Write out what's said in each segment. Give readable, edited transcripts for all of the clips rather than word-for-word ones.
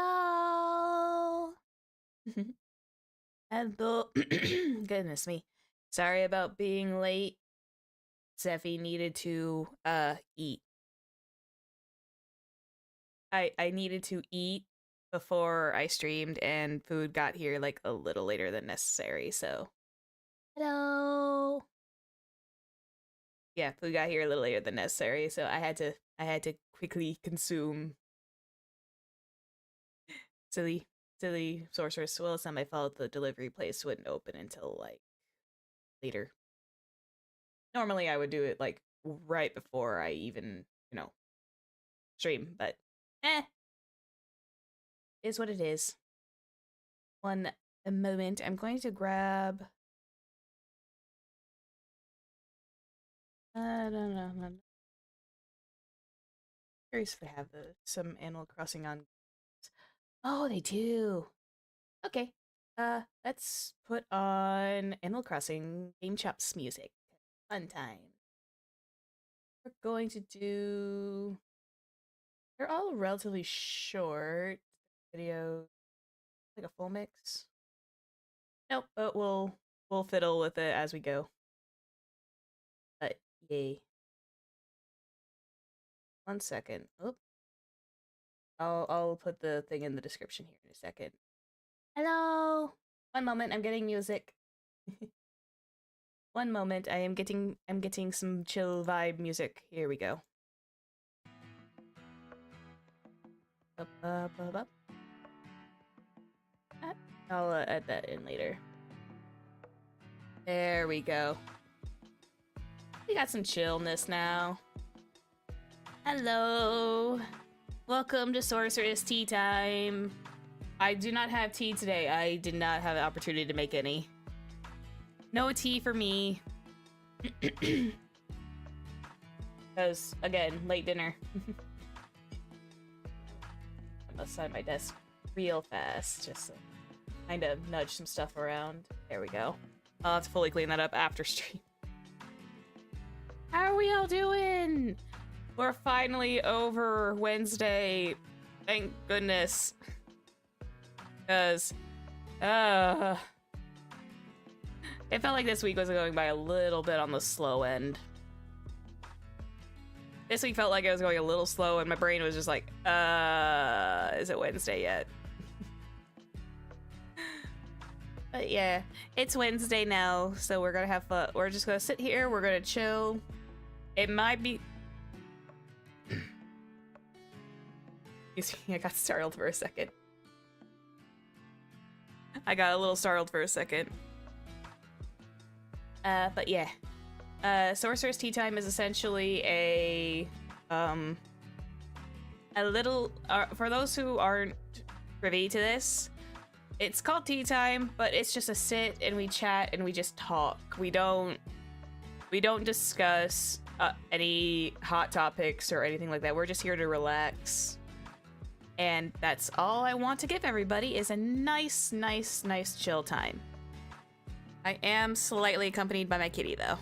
Hello. Hello. Goodness me. Sorry about being late. Zephy needed to eat. I needed to eat before I streamed, and food got here like a little later than necessary, so hello. Yeah, food got here a little later than necessary, so I had to quickly consume. Silly sorceress. Well, it's not my fault. The delivery place wouldn't open until like later. Normally I would do it like right before I even, stream, but is what it is. One moment. I'm going to grab I don't know. I'm curious if they have some Animal Crossing on. Oh, they do. Okay. Let's put on Animal Crossing Game Chops music. Fun time. We're going to do. They're all relatively short videos, like a full mix. Nope, but we'll fiddle with it as we go. But yay. 1 second. Oop. I'll put the thing in the description here in a second. Hello. 1 moment. I'm getting music. 1 moment. I'm getting some chill vibe music. Here we go. Up, up, up, up. I'll add that in later. There we go. We got some chillness now. Hello. Welcome to Sorceress Tea Time. I do not have tea today. I did not have the opportunity to make any. No tea for me. Because, again, late dinner. I'm gonna sign my desk real fast. Just kind of nudge some stuff around. There we go. I'll have to fully clean that up after stream. How are we all doing? We're finally over Wednesday. Thank goodness. Because, it felt like this week was going by a little bit on the slow end. This week felt like it was going a little slow, and my brain was just like, is it Wednesday yet? But yeah, it's Wednesday now, so we're gonna have fun. We're just gonna sit here, we're gonna chill. It might be... Excuse me, I got startled for a second. I got a little startled for a second. But yeah. Sorcerer's Tea Time is essentially a little, for those who aren't privy to this, it's called Tea Time, but it's just a sit and we chat and we just talk. We don't discuss any hot topics or anything like that. We're just here to relax. And that's all I want to give everybody is a nice chill time. I am slightly accompanied by my kitty though.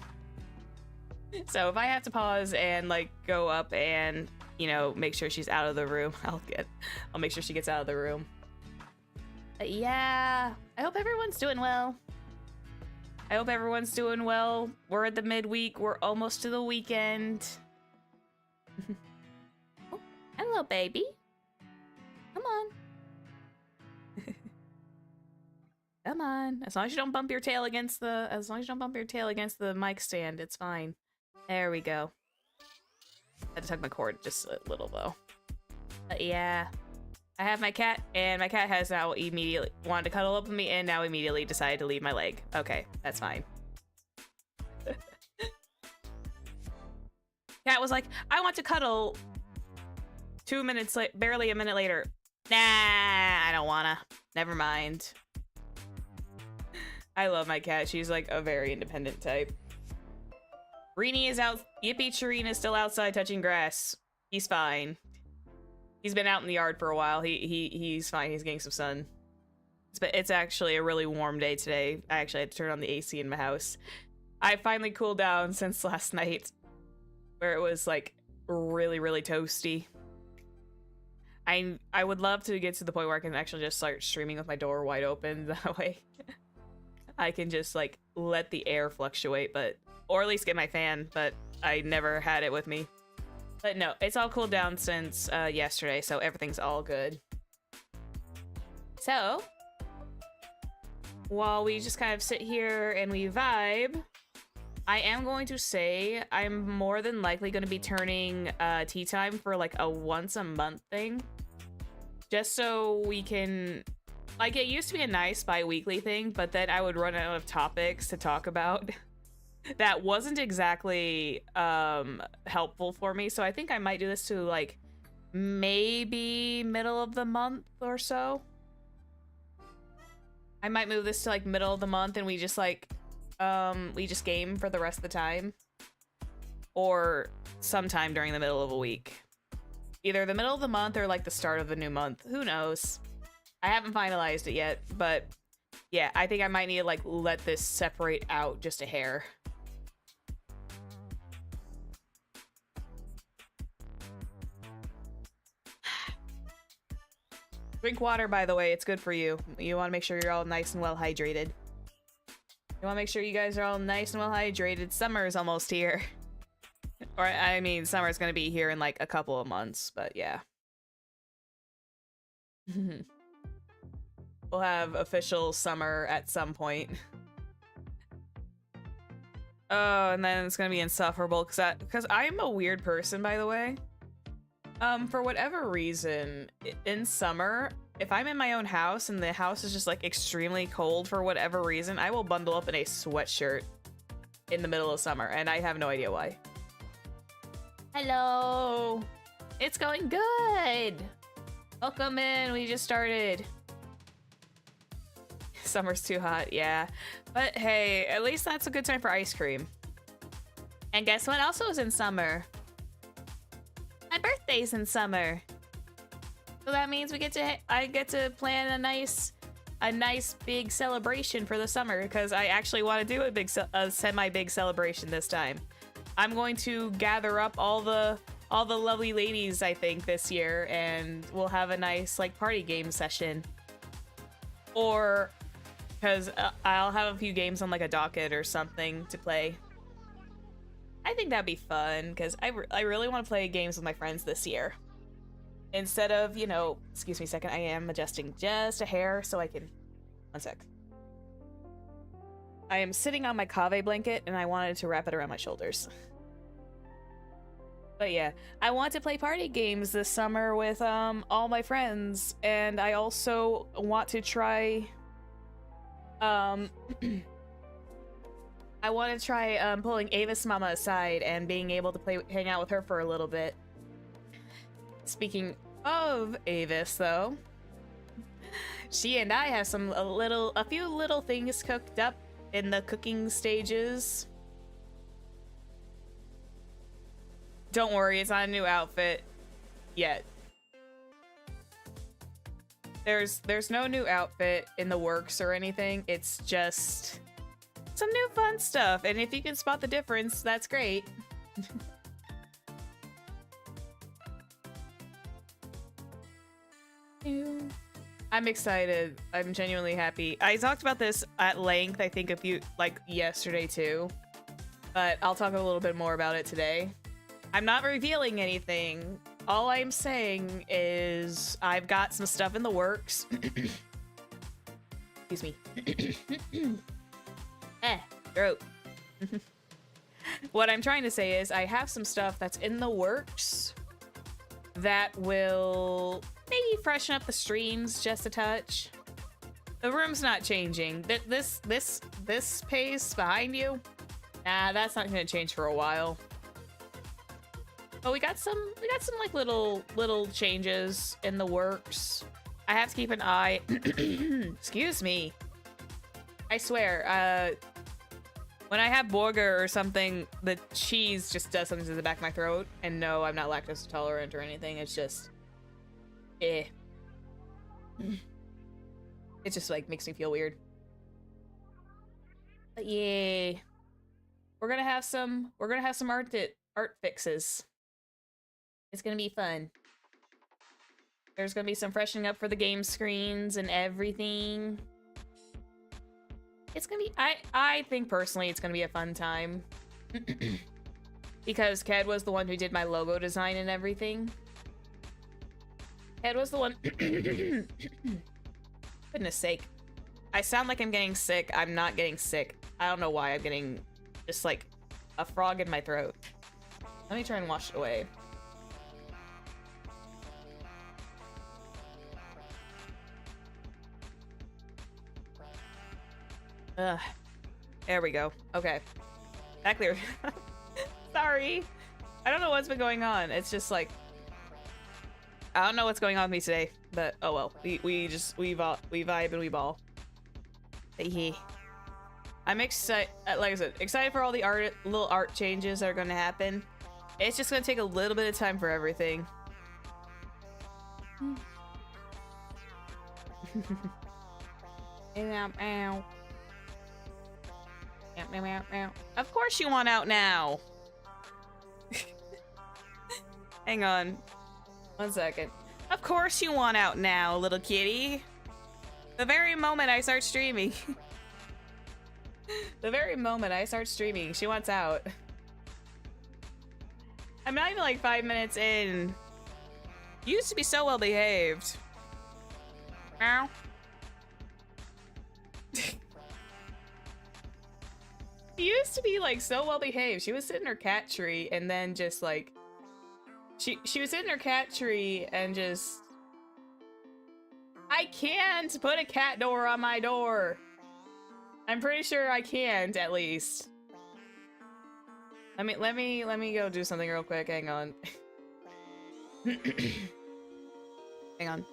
So if I have to pause and like go up and, make sure she's out of the room, I'll make sure she gets out of the room. But yeah, I hope everyone's doing well. We're at the midweek. We're almost to the weekend. Oh, hello, baby. Come on. Come on. As long as you don't bump your tail against the mic stand, it's fine. There we go. I had to tug my cord just a little though. But yeah. I have my cat, and my cat has now immediately wanted to cuddle up with me and now immediately decided to leave my leg. Okay, that's fine. Cat was like, I want to cuddle. 2 minutes late, barely a minute later. Nah, I don't wanna. Never mind. I love my cat. She's like a very independent type. Rini is out. Yippee Chireen is still outside touching grass. He's fine. He's been out in the yard for a while. He's fine. He's getting some sun. It's actually a really warm day today. I actually had to turn on the AC in my house. I finally cooled down since last night, where it was like really toasty. I would love to get to the point where I can actually just start streaming with my door wide open. That way I can just like let the air fluctuate, but or at least get my fan, but I never had it with me. But no, it's all cooled down since yesterday, so everything's all good. So while we just kind of sit here and we vibe, I am going to say I'm more than likely going to be turning tea time for like a once a month thing. Just so we can, like, it used to be a nice bi-weekly thing, but then I would run out of topics to talk about. That wasn't exactly helpful for me, so I think I might do this to like maybe middle of the month or so. I might move this to like middle of the month and we just like we just game for the rest of the time, or sometime during the middle of a week, either the middle of the month or like the start of the new month. Who knows? I haven't finalized it yet, but yeah, I think I might need to like let this separate out just a hair. Drink water, by the way. It's good for you. You want to make sure you're all nice and well hydrated. You want to make sure you guys are all nice and well hydrated. Summer is almost here. Or, I mean, summer's going to be here in like a couple of months, but yeah. We'll have official summer at some point. Oh, and then it's going to be insufferable because I'm a weird person, by the way. For whatever reason, in summer, if I'm in my own house and the house is just like extremely cold for whatever reason, I will bundle up in a sweatshirt in the middle of summer, and I have no idea why. Hello! It's going good! Welcome in, we just started. Summer's too hot, yeah. But hey, at least that's a good time for ice cream. And guess what also is in summer? My birthday's in summer. So that means I get to plan a nice big celebration for the summer, because I actually want to do a semi-big celebration this time. I'm going to gather up all the lovely ladies, I think, this year, and we'll have a nice like party game session. Or because I'll have a few games on like a docket or something to play. I think that'd be fun, because I really want to play games with my friends this year. Instead of, you know, excuse me a second, I am adjusting just a hair so I can, one sec. I am sitting on my kave blanket and I wanted to wrap it around my shoulders. But yeah, I want to play party games this summer with all my friends, and I also want to try I want to try pulling Avis Mama aside and being able to hang out with her for a little bit. Speaking of Avis, though, she and I have a few little things cooked up in the cooking stages. Don't worry, it's not a new outfit yet. There's no new outfit in the works or anything. It's just some new fun stuff, and if you can spot the difference, that's great. I'm excited. I'm genuinely happy. I talked about this at length, I think yesterday too, but I'll talk a little bit more about it today. I'm not revealing anything. All I'm saying is I've got some stuff in the works. Excuse me. Throat. What I'm trying to say is I have some stuff that's in the works that will maybe freshen up the streams just a touch. The room's not changing. This pace behind you, nah, that's not gonna change for a while. But we got some like little changes in the works. I have to keep an eye. Excuse me. I swear, when I have burger or something, the cheese just does something to the back of my throat. And no, I'm not lactose intolerant or anything. It's just, It just like makes me feel weird. But yeah, we're gonna have some art fixes. It's gonna be fun. There's gonna be some freshening up for the game screens and everything. It's gonna be, I think personally it's gonna be a fun time. Because Ked was the one who did my logo design and everything. Ked was the one. Goodness sake. I sound like I'm getting sick. I'm not getting sick. I don't know why I'm getting just like a frog in my throat. Let me try and wash it away. Ugh. There we go. Okay. That cleared. Sorry. I don't know what's been going on. It's just like, I don't know what's going on with me today, but oh well. We vibe and we ball. Hey. I'm excited, like I said, excited for all the little art changes that are going to happen. It's just going to take a little bit of time for everything. Of course you want out now. Hang on. 1 second. Of course you want out now, little kitty. The very moment I start streaming. The very moment I start streaming, she wants out. I'm not even like 5 minutes in. You used to be so well behaved. Ow. She used to be like so well behaved. She was sitting in her cat tree and then just like she was in her cat tree and just, I can't put a cat door on my door. I'm pretty sure I can't, at least. Let me go do something real quick. Hang on. Hang on.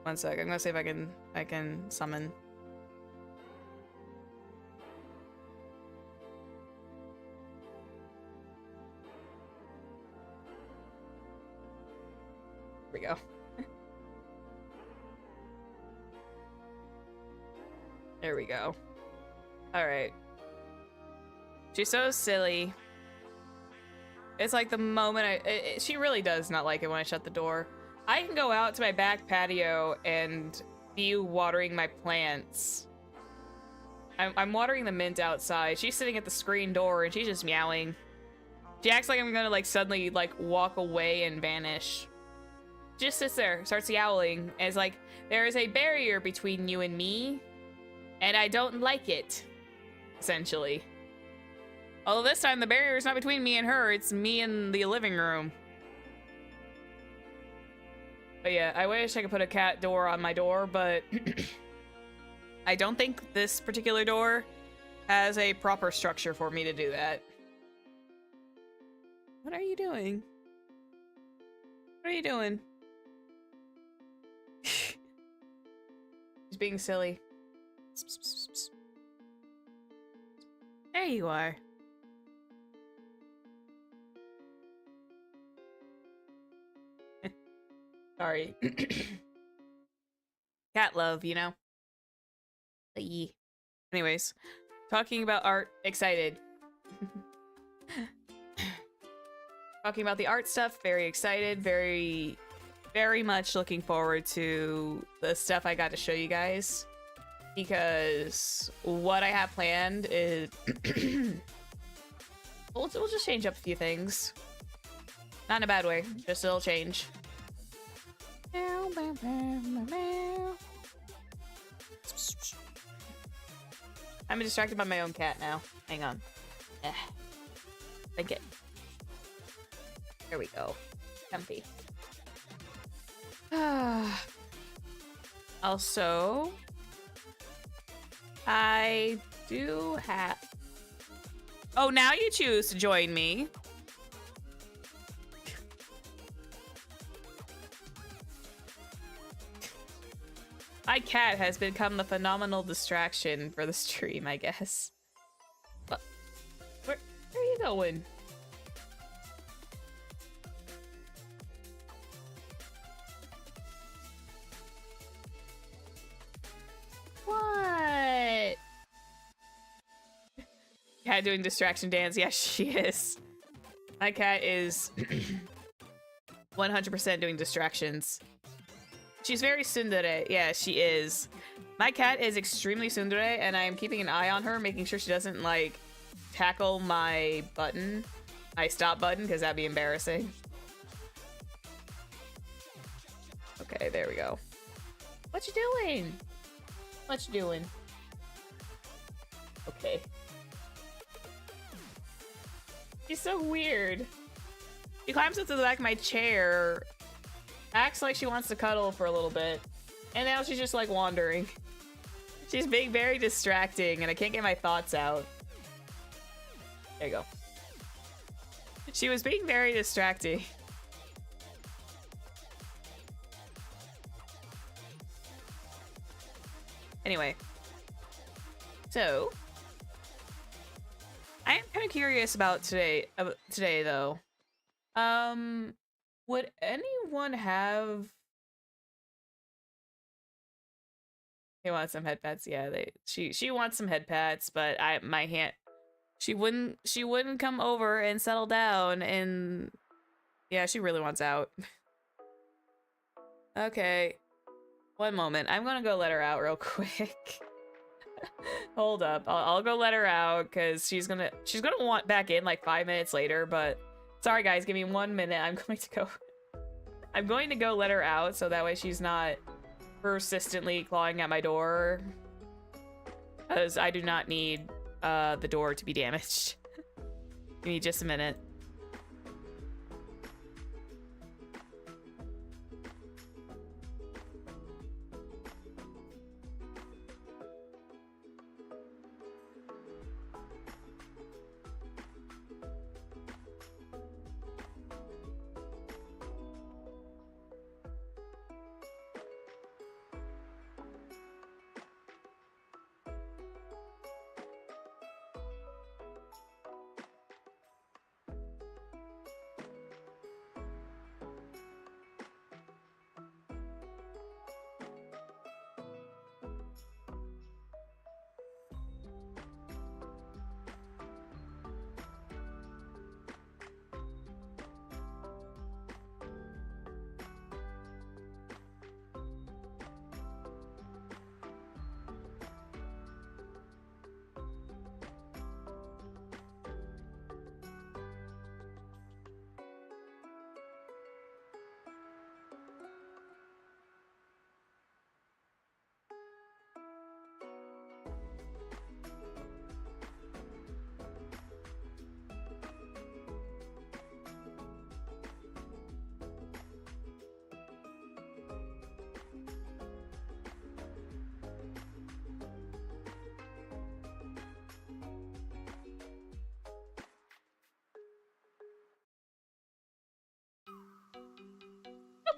1 sec. I'm gonna see if I can summon. Here we go. There we go. Alright. She's so silly. It's like the moment she really does not like it when I shut the door. I can go out to my back patio and be watering my plants. I'm watering the mint outside. She's sitting at the screen door and she's just meowing. She acts like I'm gonna like suddenly like walk away and vanish. Just sits there, starts yowling, and is like, there is a barrier between you and me, and I don't like it, essentially. Although this time the barrier is not between me and her, it's me and the living room. But yeah, I wish I could put a cat door on my door, but I don't think this particular door has a proper structure for me to do that. What are you doing? What are you doing? She's being silly. There you are. Sorry. Cat love, you know? Anyways, talking about art, excited. Talking about the art stuff, very excited, very much looking forward to the stuff I got to show you guys. Because what I have planned is... we'll just change up a few things. Not in a bad way, just a little change. I'm distracted by my own cat now. Hang on. Okay. There we go. Comfy. Also, I do have... Oh, now you choose to join me. My cat has become the phenomenal distraction for the stream, I guess. But where are you going? What? Cat doing distraction dance. Yes, she is. My cat is 100% doing distractions. She's very tsundere. Yeah, she is. My cat is extremely tsundere, and I am keeping an eye on her, making sure she doesn't, like, tackle my button. My stop button, because that'd be embarrassing. Okay, there we go. What you doing? What you doing? Okay. She's so weird. She climbs up to the back of my chair, acts like she wants to cuddle for a little bit, and now she's just like wandering. She's being very distracting, and I can't get my thoughts out. There you go. She was being very distracting. Anyway. So, I am kind of curious about today though. Would anyone have... He wants some head pats. Yeah, she wants some head pats, but my hand, she wouldn't come over and settle down, and yeah, she really wants out. Okay. One moment. I'm gonna go let her out real quick. Hold up. I'll go let her out because she's gonna want back in like 5 minutes later, but sorry guys, give me 1 minute. I'm going to go let her out so that way she's not persistently clawing at my door, because I do not need the door to be damaged. Give me just a minute.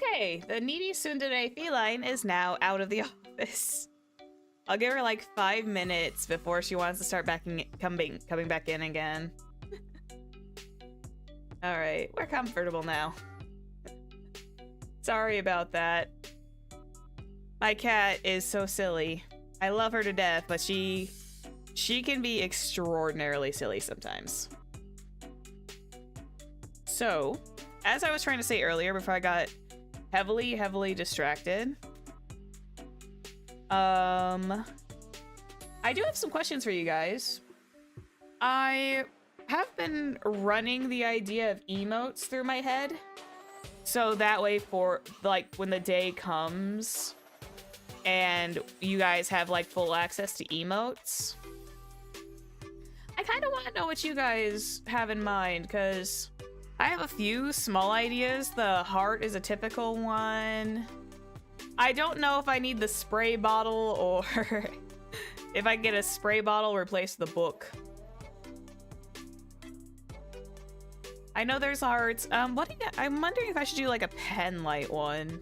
Okay, the needy tsundere feline is now out of the office. I'll give her like 5 minutes before she wants to start coming back in again. All right, we're comfortable now. Sorry about that. My cat is so silly. I love her to death, but she can be extraordinarily silly sometimes. So, as I was trying to say earlier before I got heavily distracted, I do have some questions for you guys. I have been running the idea of emotes through my head, so that way for like when the day comes and you guys have like full access to emotes, I kind of want to know what you guys have in mind, because I have a few small ideas. The heart is a typical one. I don't know if I need the spray bottle or if I get a spray bottle replace the book. I know there's hearts. I'm wondering if I should do like a pen light one.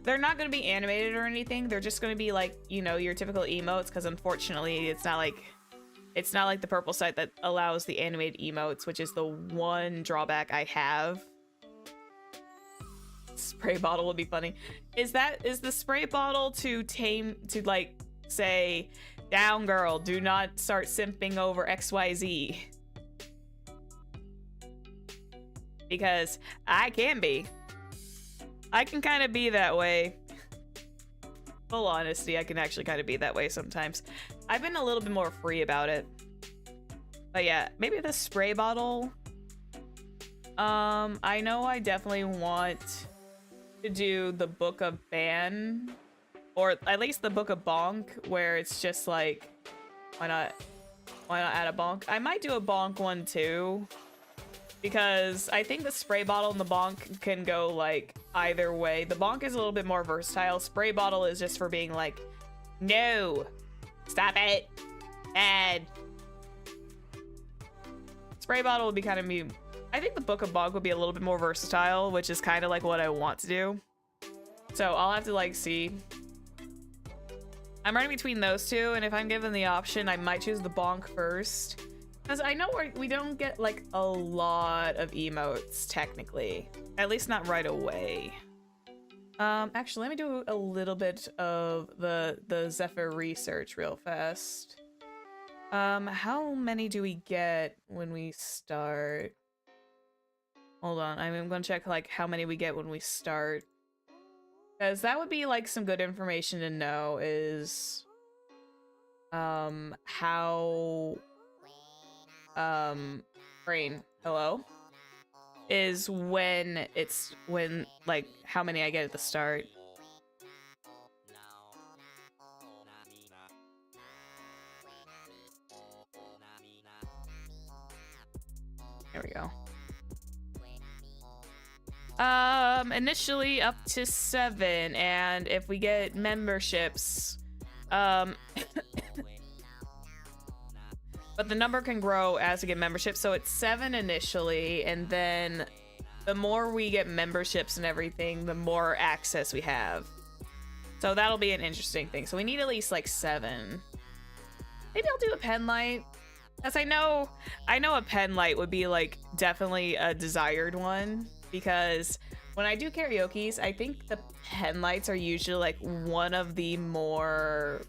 They're not going to be animated or anything. They're just going to be like, you know, your typical emotes, because unfortunately it's not like the purple site that allows the animated emotes, which is the one drawback I have. Spray bottle would be funny. Is the spray bottle to like say, down girl, do not start simping over XYZ? Because I can be. I can kind of be that way. Full honesty, I can actually kind of be that way sometimes. I've been a little bit more free about it. But yeah, maybe the spray bottle. I know I definitely want to do the Book of Ban, or at least the Book of Bonk, where it's just like, why not add a bonk? I might do a bonk one too, because I think the spray bottle and the bonk can go like either way. The bonk is a little bit more versatile. Spray bottle is just for being like, no, stop it, bad. Spray bottle would be kind of me. I think the Book of Bonk would be a little bit more versatile, which is kind of like what I want to do. So I'll have to like see. I'm running between those two, and if I'm given the option, I might choose the bonk first. Because I know we don't get like a lot of emotes, technically. At least not right away. Actually, let me do a little bit of the Zephyr research real fast. How many do we get when we start? Hold on, I'm gonna check like how many we get when we start. Because that would be like some good information to know is how brain, hello? Is when like how many I get at the start. There we go. Initially up to 7, and if we get memberships, but the number can grow as we get memberships, so it's 7 initially, and then the more we get memberships and everything, the more access we have. So that'll be an interesting thing. So we need at least like 7. Maybe I'll do a pen light. Because I know a pen light would be like definitely a desired one, because when I do karaoke's, I think the pen lights are usually like one of the more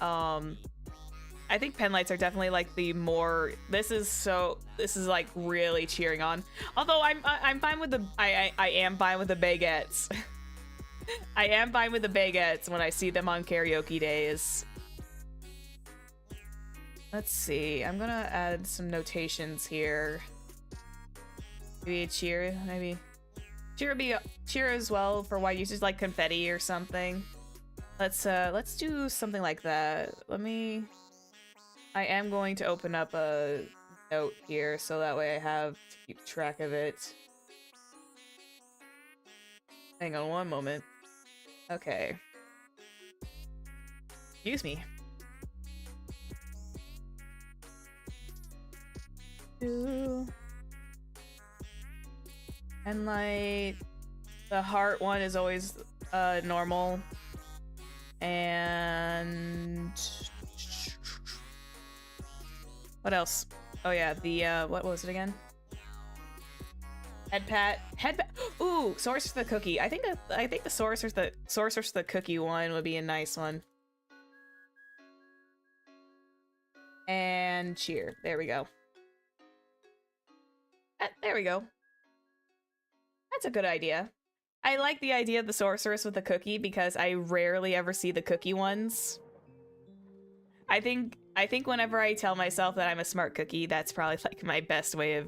I think pen lights are definitely like the more, this is like really cheering on. Although I'm fine with the I am fine with the baguettes. I am fine with the baguettes when I see them on karaoke days. Let's see. I'm gonna add some notations here. Maybe a cheer. Maybe cheer would be cheer as well for white users, like confetti or something. Let's do something like that. I am going to open up a note here so that way I have to keep track of it. Hang on one moment. Okay. Excuse me. And like the heart one is always normal. And what else? Oh yeah, the what was it again? Head pat. Ooh, Sorceress the Cookie. I think the Sorceress the Cookie one would be a nice one. And cheer. There we go. There we go. That's a good idea. I like the idea of the Sorceress with the Cookie because I rarely ever see the cookie ones. I think whenever I tell myself that I'm a smart cookie, that's probably like my best way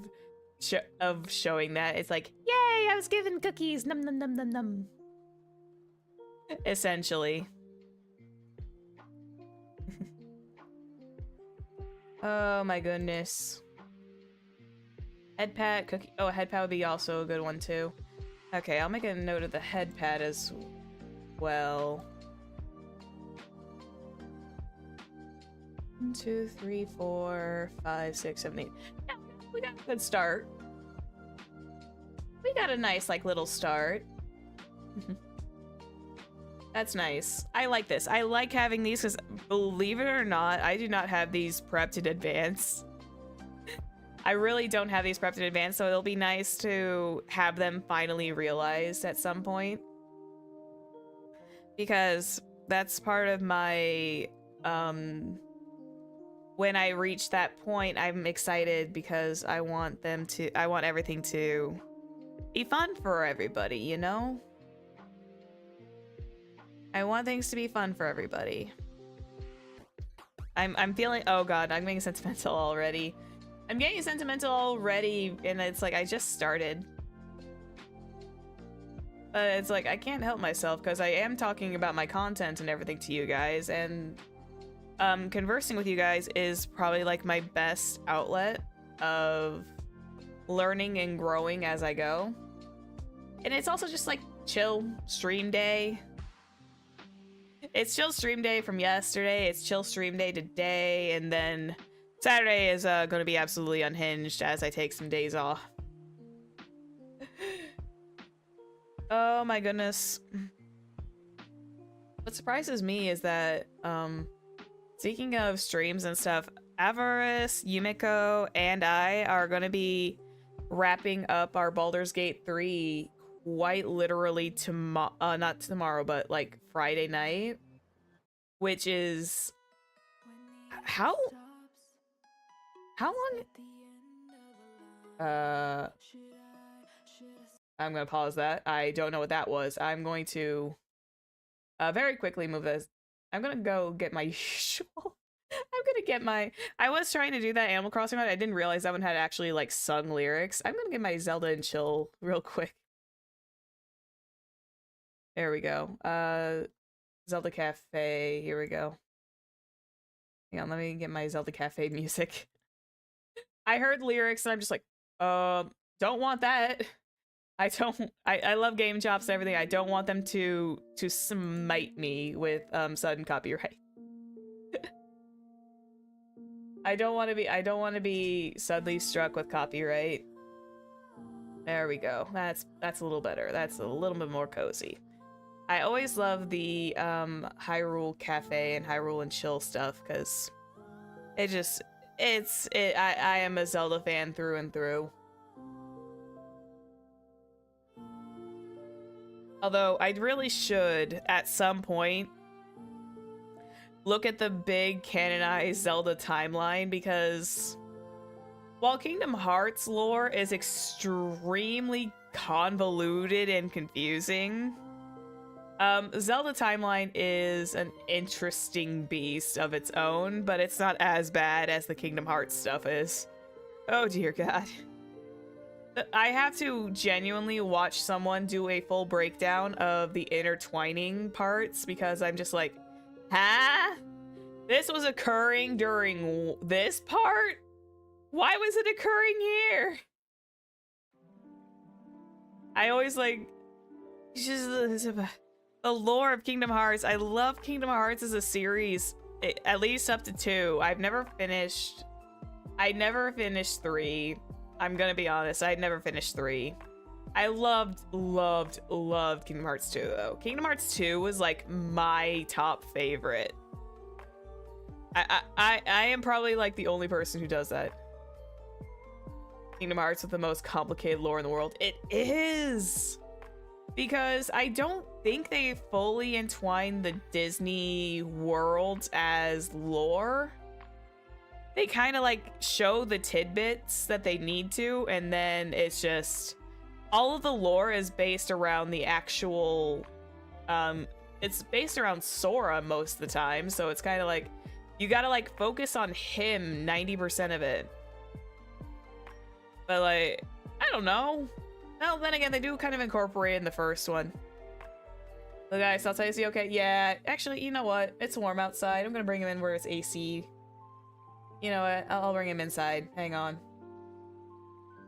of showing that. It's like, yay, I was given cookies, num num num num num. Essentially. Oh my goodness. Head pat, cookie. Oh, a head pat would be also a good one too. Okay, I'll make a note of the head pat as well. 1, 2, 3, 4, 5, 6, 7, 8. Yeah, we got a good start. We got a nice, like, little start. That's nice. I like this. I like having these because, believe it or not, I do not have these prepped in advance. I really don't have these prepped in advance, so it'll be nice to have them finally realized at some point. Because that's part of my, when I reach that point, I'm excited because I want everything to be fun for everybody, you know? I want things to be fun for everybody. I'm feeling, oh god, I'm getting sentimental already. I'm getting sentimental already, and it's like I just started. But it's like I can't help myself because I am talking about my content and everything to you guys, and conversing with you guys is probably like my best outlet of learning and growing as I go. And it's also just like chill stream day. It's chill stream day from yesterday, it's chill stream day today, and then Saturday is going to be absolutely unhinged as I take some days off. Oh my goodness. What surprises me is that, speaking of streams and stuff, Avarice, Yumiko, and I are going to be wrapping up our Baldur's Gate 3 quite literally tomorrow, not tomorrow, but like Friday night, which is how long? I'm gonna pause that. I don't know what that was. I'm going to very quickly move this. I'm gonna go get my usual. I'm gonna get my. I was trying to do that Animal Crossing one. I didn't realize that one had actually like sung lyrics. I'm gonna get my Zelda and chill real quick. There we go. Zelda Cafe. Here we go. Hang on, let me get my Zelda Cafe music. I heard lyrics and I'm just like, don't want that. I love game chops and everything. I don't want them to smite me with sudden copyright. I don't want to be suddenly struck with copyright. There we go. That's a little better. That's a little bit more cozy. I always love the Hyrule Cafe and Hyrule and Chill stuff because I am a Zelda fan through and through. Although I really should at some point look at the big canonized Zelda timeline, because while Kingdom Hearts lore is extremely convoluted and confusing, Zelda timeline is an interesting beast of its own, but it's not as bad as the Kingdom Hearts stuff is. Oh dear God. I have to genuinely watch someone do a full breakdown of the intertwining parts, because I'm just like, huh? This was occurring during this part? Why was it occurring here? I always like, just the lore of Kingdom Hearts. I love Kingdom Hearts as a series, at least up to 2. I never finished 3. I'm gonna be honest, I'd never finished 3. I loved Kingdom Hearts 2 though. Kingdom Hearts 2 was like my top favorite. I am probably like the only person who does that. Kingdom Hearts with the most complicated lore in the world. It is! Because I don't think they fully entwine the Disney worlds as lore. They kind of like show the tidbits that they need to, and then it's just all of the lore is based around the actual it's based around Sora most of the time, so it's kind of like you gotta like focus on him 90% of it. But like, I don't know. Well, then again, they do kind of incorporate in the first one. The guys outside, is he okay? Yeah, actually, you know what? It's warm outside. I'm gonna bring him in where it's AC. You know what? I'll bring him inside. Hang on.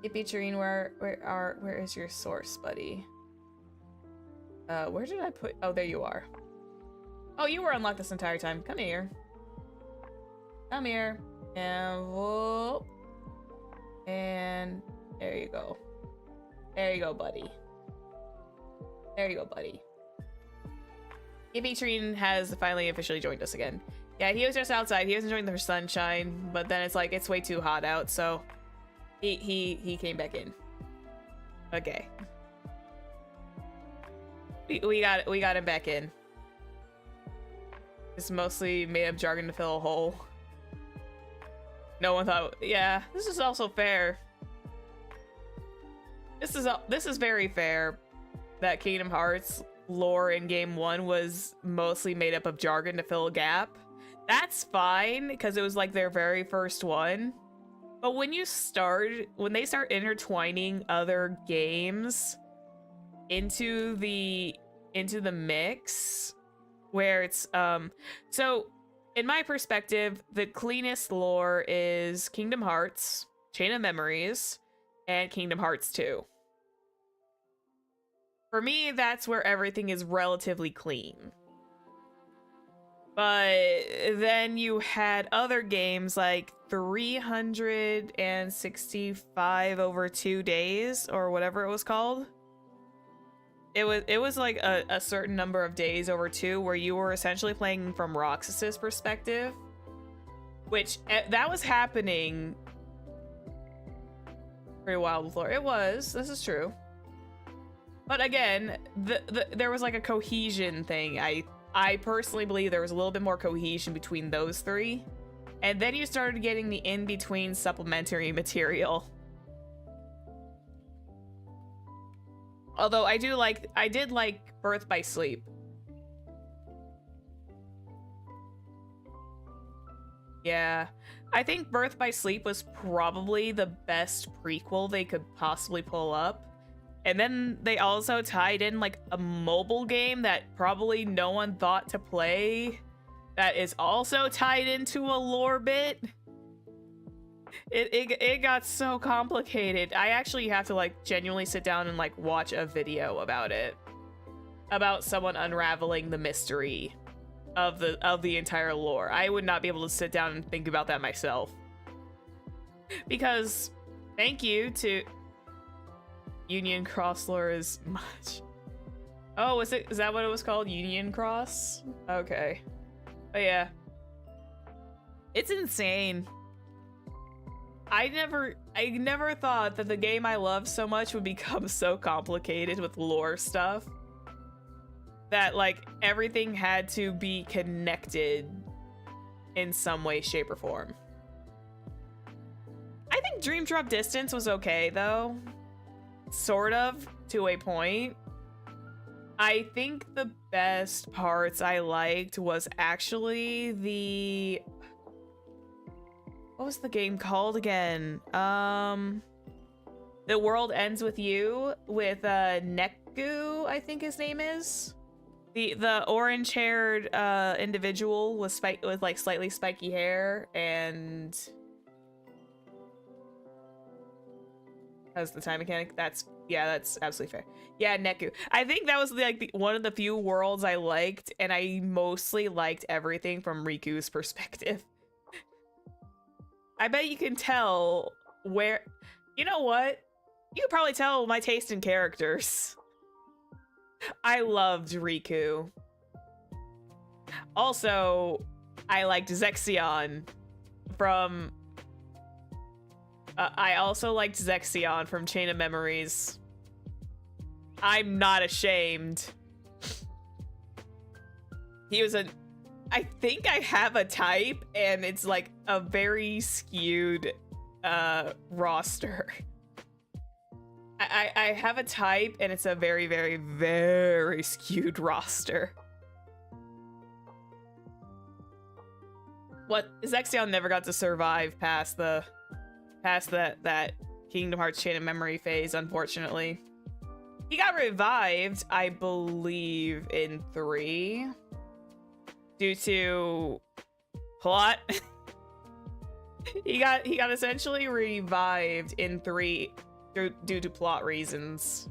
Hey, Featuring, where is your source, buddy? Where did I put? Oh, there you are. Oh, you were unlocked this entire time. Come here. Come here. And whoop. And there you go. There you go, buddy. There you go, buddy. Featuring has finally officially joined us again. Yeah, he was just outside. He was enjoying the sunshine, but then it's like it's way too hot out, so he came back in. Okay. We got him back in. It's mostly made up jargon to fill a hole. No one thought, yeah, this is also fair. This is very fair that Kingdom Hearts lore in game 1 was mostly made up of jargon to fill a gap. That's fine, because it was like their very first one. But when they start intertwining other games into the mix, where it's so in my perspective, the cleanest lore is Kingdom Hearts, Chain of Memories, and Kingdom Hearts 2. For me, that's where everything is relatively clean. But then you had other games like 365 over 2 days, or whatever it was called. It was like a certain number of days over 2 where you were essentially playing from Roxas's perspective, which that was happening pretty wild before. It was. This is true. But again, there was like a cohesion thing. I personally believe there was a little bit more cohesion between those 3. And then you started getting the in-between supplementary material. Although I did like Birth by Sleep. Yeah. I think Birth by Sleep was probably the best prequel they could possibly pull up. And then they also tied in like a mobile game that probably no one thought to play that is also tied into a lore bit. It got so complicated. I actually have to like genuinely sit down and like watch a video about it. About someone unraveling the mystery of the entire lore. I would not be able to sit down and think about that myself. Because thank you to Union Cross lore is much. Oh, is that what it was called? Union Cross? Okay. But yeah. It's insane. I never thought that the game I love so much would become so complicated with lore stuff. That like everything had to be connected in some way, shape, or form. I think Dream Drop Distance was okay though. Sort of, to a point. I think the best parts I liked was actually what was the game called again? The World Ends With You with Neku, I think his name is. The orange-haired individual with like slightly spiky hair and has the time mechanic. That's absolutely fair. Yeah, Neku. I think that was like one of the few worlds I liked, and I mostly liked everything from Riku's perspective. I bet you can tell where. You know what? You can probably tell my taste in characters. I loved Riku. Also, I liked Zexion from. I also liked Zexion from Chain of Memories. I'm not ashamed. He was I think I have a type, and it's like a very skewed roster. I have a type, and it's a very, very, very skewed roster. What? Zexion never got to survive past that Kingdom Hearts Chain of Memory phase, unfortunately. He got revived, I believe, in 3 due to plot. he got essentially revived in 3 due to plot reasons.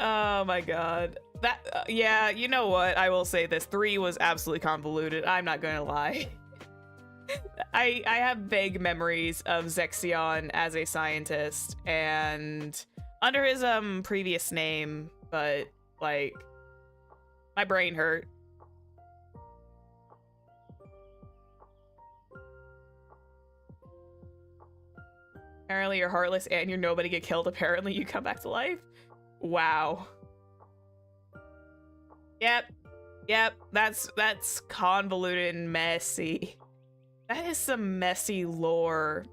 Oh my god. That yeah, you know what? I will say this. 3 was absolutely convoluted. I'm not gonna lie. I have vague memories of Zexion as a scientist and under his previous name, but like my brain hurt. Apparently you're heartless and you're nobody get killed. Apparently you come back to life. Wow. Yep, that's convoluted and messy. That is some messy lore.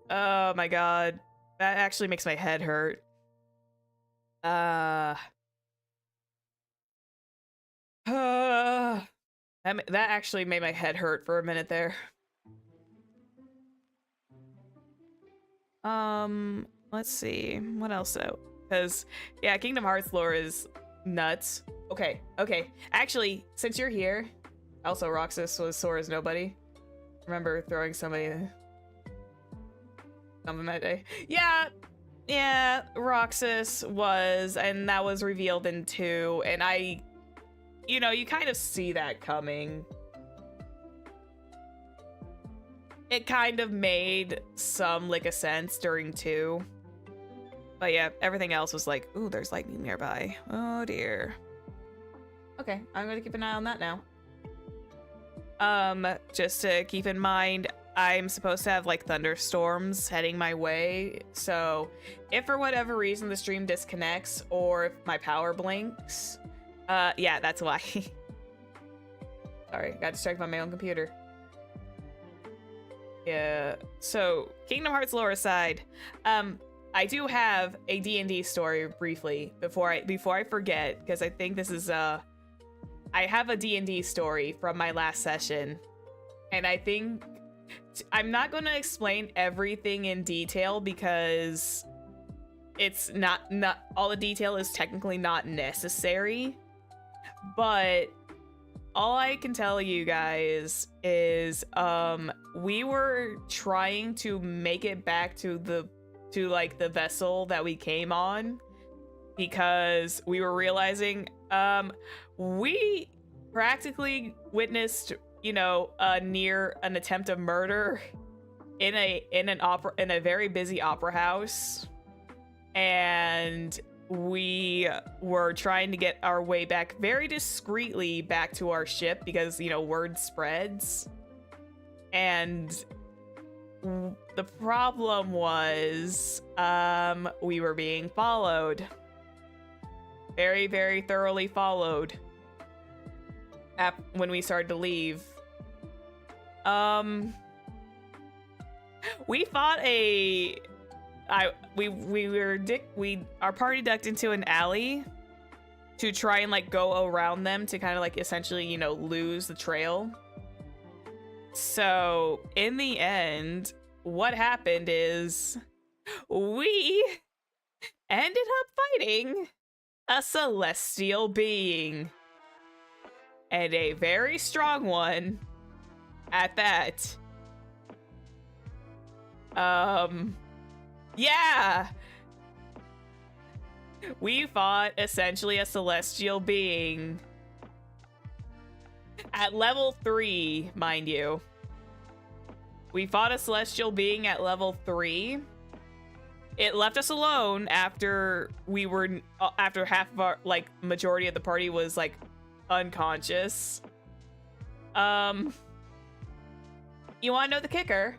Oh my god. That actually makes my head hurt. Uh, that actually made my head hurt for a minute there. Let's see. What else though? Because, yeah, Kingdom Hearts lore is nuts. Okay. Actually, since you're here, also Roxas was sore as nobody. Remember throwing something that day? Yeah, Roxas was, and that was revealed in 2, and you kind of see that coming. It kind of made some lick of sense during 2. But yeah, everything else was like, ooh, there's lightning nearby. Oh dear. Okay, I'm gonna keep an eye on that now. Just to keep in mind, I'm supposed to have like thunderstorms heading my way. So if for whatever reason the stream disconnects or if my power blinks, yeah, that's why. Sorry, got distracted by my own computer. Yeah, so Kingdom Hearts lore aside, I do have a D&D story briefly before I forget, because I think this is I have a D&D story from my last session, and I think I'm not going to explain everything in detail because it's not all the detail is technically not necessary, but all I can tell you guys is we were trying to make it back to the vessel that we came on, because we were realizing we practically witnessed near an attempt of murder in a very busy opera house, and we were trying to get our way back very discreetly back to our ship because word spreads, and the problem was we were being followed, very, very thoroughly followed when we started to leave. We fought our party ducked into an alley to try and go around them to kind of essentially lose the trail. So in the end, what happened is we ended up fighting a celestial being, and a very strong one at that. Yeah, we fought essentially a celestial being at level 3, mind you. We fought a celestial being at level 3. It left us alone after half of our majority of the party was unconscious. You want to know the kicker?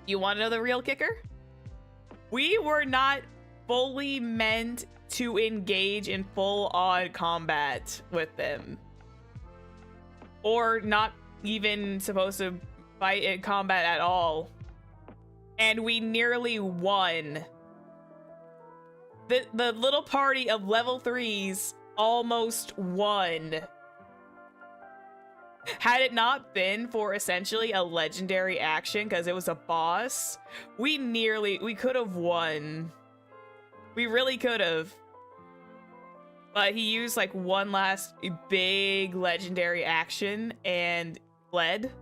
You want to know the real kicker? We were not fully meant to engage in full-on combat with them, or not even supposed to fight in combat at all, and we nearly won. The little party of level 3s almost won. Had it not been for essentially a legendary action, because it was a boss, we could have won. We really could have. But he used one last big legendary action and fled.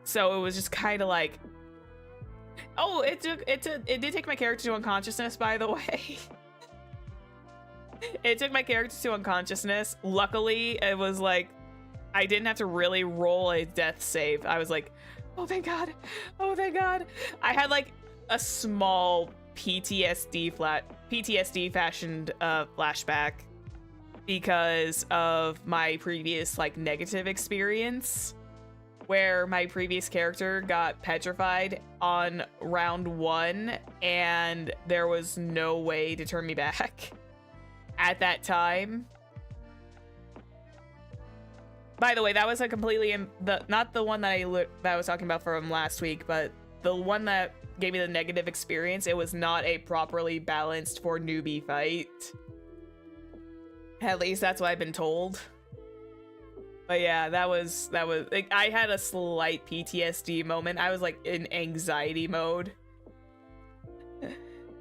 So it was just kind of oh, it did take my character to unconsciousness, by the way. It took my character to unconsciousness. Luckily, it was I didn't have to really roll a death save. I was oh thank god, oh thank god. I had a small PTSD fashioned flashback because of my previous negative experience, where my previous character got petrified on round 1 and there was no way to turn me back at that time. By the way, that was a completely not the one that I was talking about from last week, but the one that gave me the negative experience. It was not a properly balanced for newbie fight. At least that's what I've been told. But yeah, that was like, I had a slight PTSD moment. I was like in anxiety mode.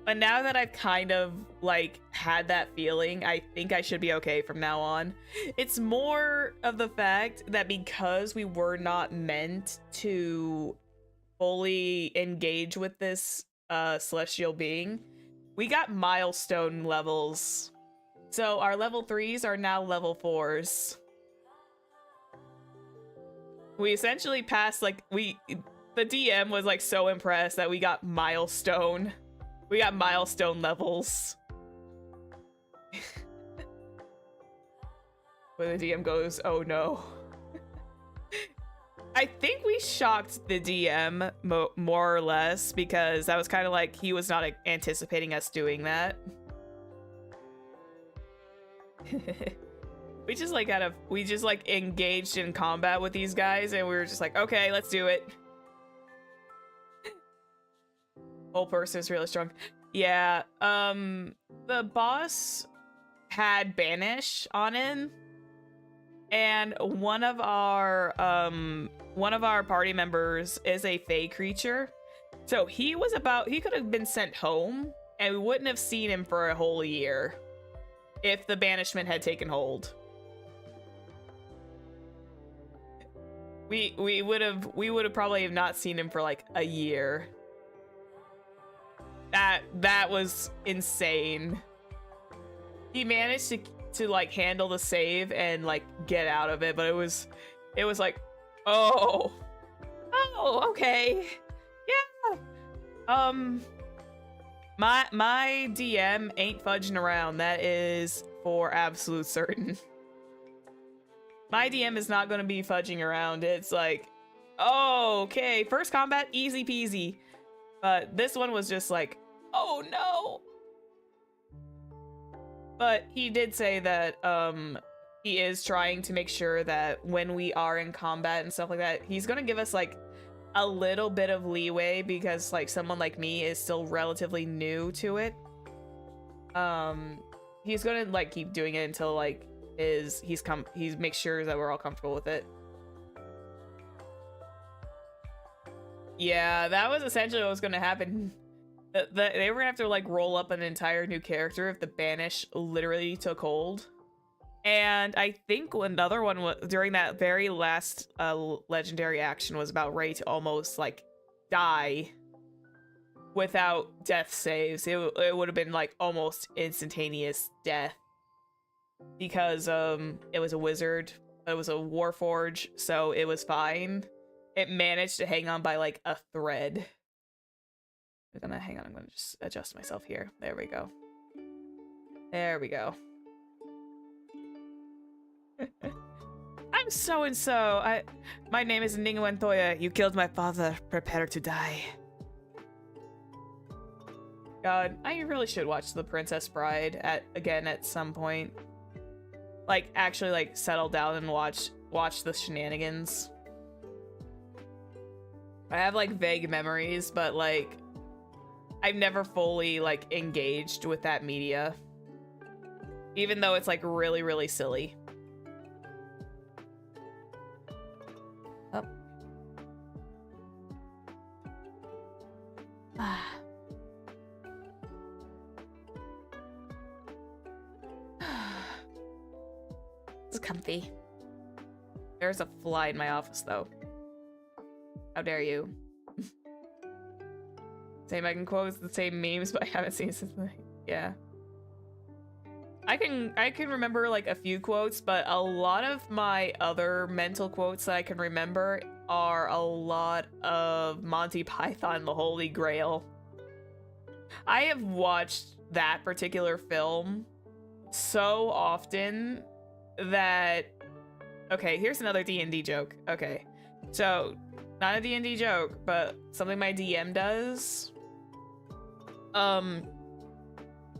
But now that I've kind of like had that feeling, I think I should be okay from now on. It's more of the fact that because we were not meant to fully engage with this celestial being, we got milestone levels. So our level 3s are now level 4s. We essentially passed, like, the DM was like so impressed that we got milestone levels. Where the DM goes, oh no. I think we shocked the DM more or less, because that was kind of like he was not anticipating us doing that. We just like engaged in combat with these guys, and we were just like, okay, let's do it. Whole person is really strong. Yeah, the boss had banish on him, and one of our party members is a fey creature, so he could have been sent home, and we wouldn't have seen him for a whole year if the banishment had taken hold. We would have probably not seen him for like a year. That was insane. He managed to like handle the save and like get out of it, but it was like, oh okay, yeah. My DM ain't fudging around. That is for absolute certain. My DM is not going to be fudging around. It's like, oh, okay, first combat, easy peasy. But this one was just like, oh no. But he did say that he is trying to make sure that when we are in combat and stuff like that, he's going to give us like a little bit of leeway, because like someone like me is still relatively new to it. He's going to like keep doing it until like he makes sure that we're all comfortable with it. Yeah, that was essentially what was going to happen. They were gonna have to like roll up an entire new character if the banish literally took hold. And I think another one was during that very last legendary action was about ready to almost like die without death saves. It would have been like almost instantaneous death, because it was a wizard, it was a warforge, so it was fine. It managed to hang on by like a thread. I'm gonna just adjust myself here. There we go. There we go. I'm so-and-so. My name is Ningwen Toya. You killed my father. Prepare to die. God, I really should watch The Princess Bride again at some point. Like, actually, like, settle down and watch the shenanigans. I have, like, vague memories, but, like, I've never fully, like, engaged with that media. Even though it's, like, really, really silly. Oh. It's comfy. There's a fly in my office, though. How dare you? Same, I can quote the same memes, but I haven't seen it since the... Yeah. I can remember, like, a few quotes, but a lot of my other mental quotes that I can remember are a lot of Monty Python, The Holy Grail. I have watched that particular film so often that... Okay, here's another D&D joke. Okay, so, not a D&D joke, but something my DM does.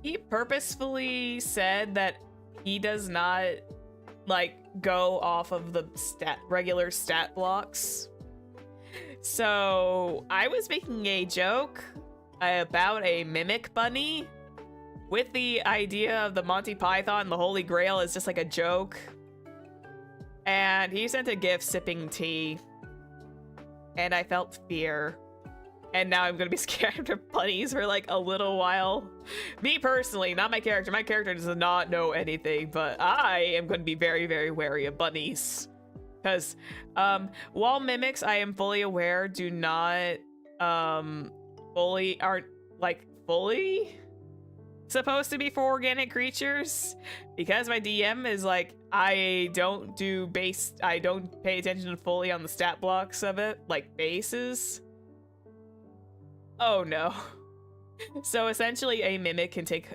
He purposefully said that he does not, like, go off of the regular stat blocks. So I was making a joke about a mimic bunny with the idea of the Monty Python, the Holy Grail is just like a joke. And he sent a GIF sipping tea. And I felt fear. And now I'm gonna be scared of bunnies for like a little while. Me personally, not my character. My character does not know anything, but I am gonna be very, very wary of bunnies. Because while mimics, I am fully aware, do not aren't like fully supposed to be for organic creatures, because my DM is like, I don't pay attention fully on the stat blocks of it, like bases. Oh no. So essentially a mimic can take,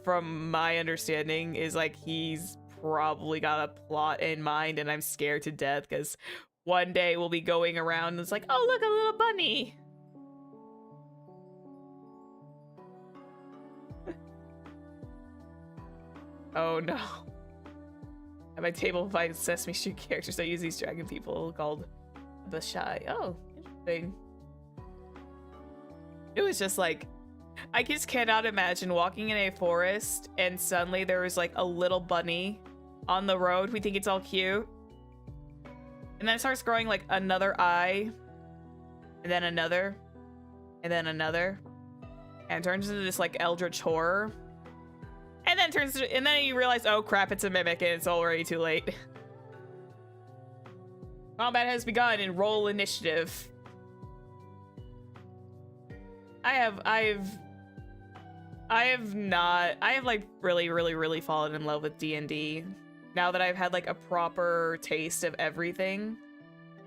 from my understanding, is like he's probably got a plot in mind, and I'm scared to death because one day we'll be going around and it's like, oh look, a little bunny. Oh no. At my table find Sesame Street characters that use these dragon people called Bashai. Oh, interesting. It was just like, I just cannot imagine walking in a forest and suddenly there was like a little bunny on the road. We think it's all cute. And then it starts growing like another eye. And then another. And then another. And it turns into this like eldritch horror. And then you realize, oh crap, it's a mimic and it's already too late. Combat has begun and roll initiative. I have like really fallen in love with D&D. Now that I've had like a proper taste of everything,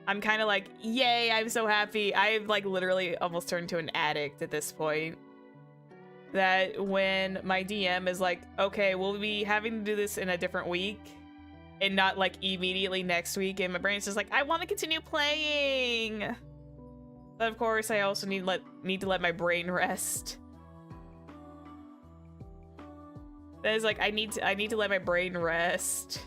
I'm kind of like, yay, I'm so happy. I've like literally almost turned to an addict at this point. That when my DM is like, okay, we'll be having to do this in a different week and not like immediately next week, and my brain's just like, I want to continue playing. But of course, I also need to let my brain rest. That is like, I need to let my brain rest.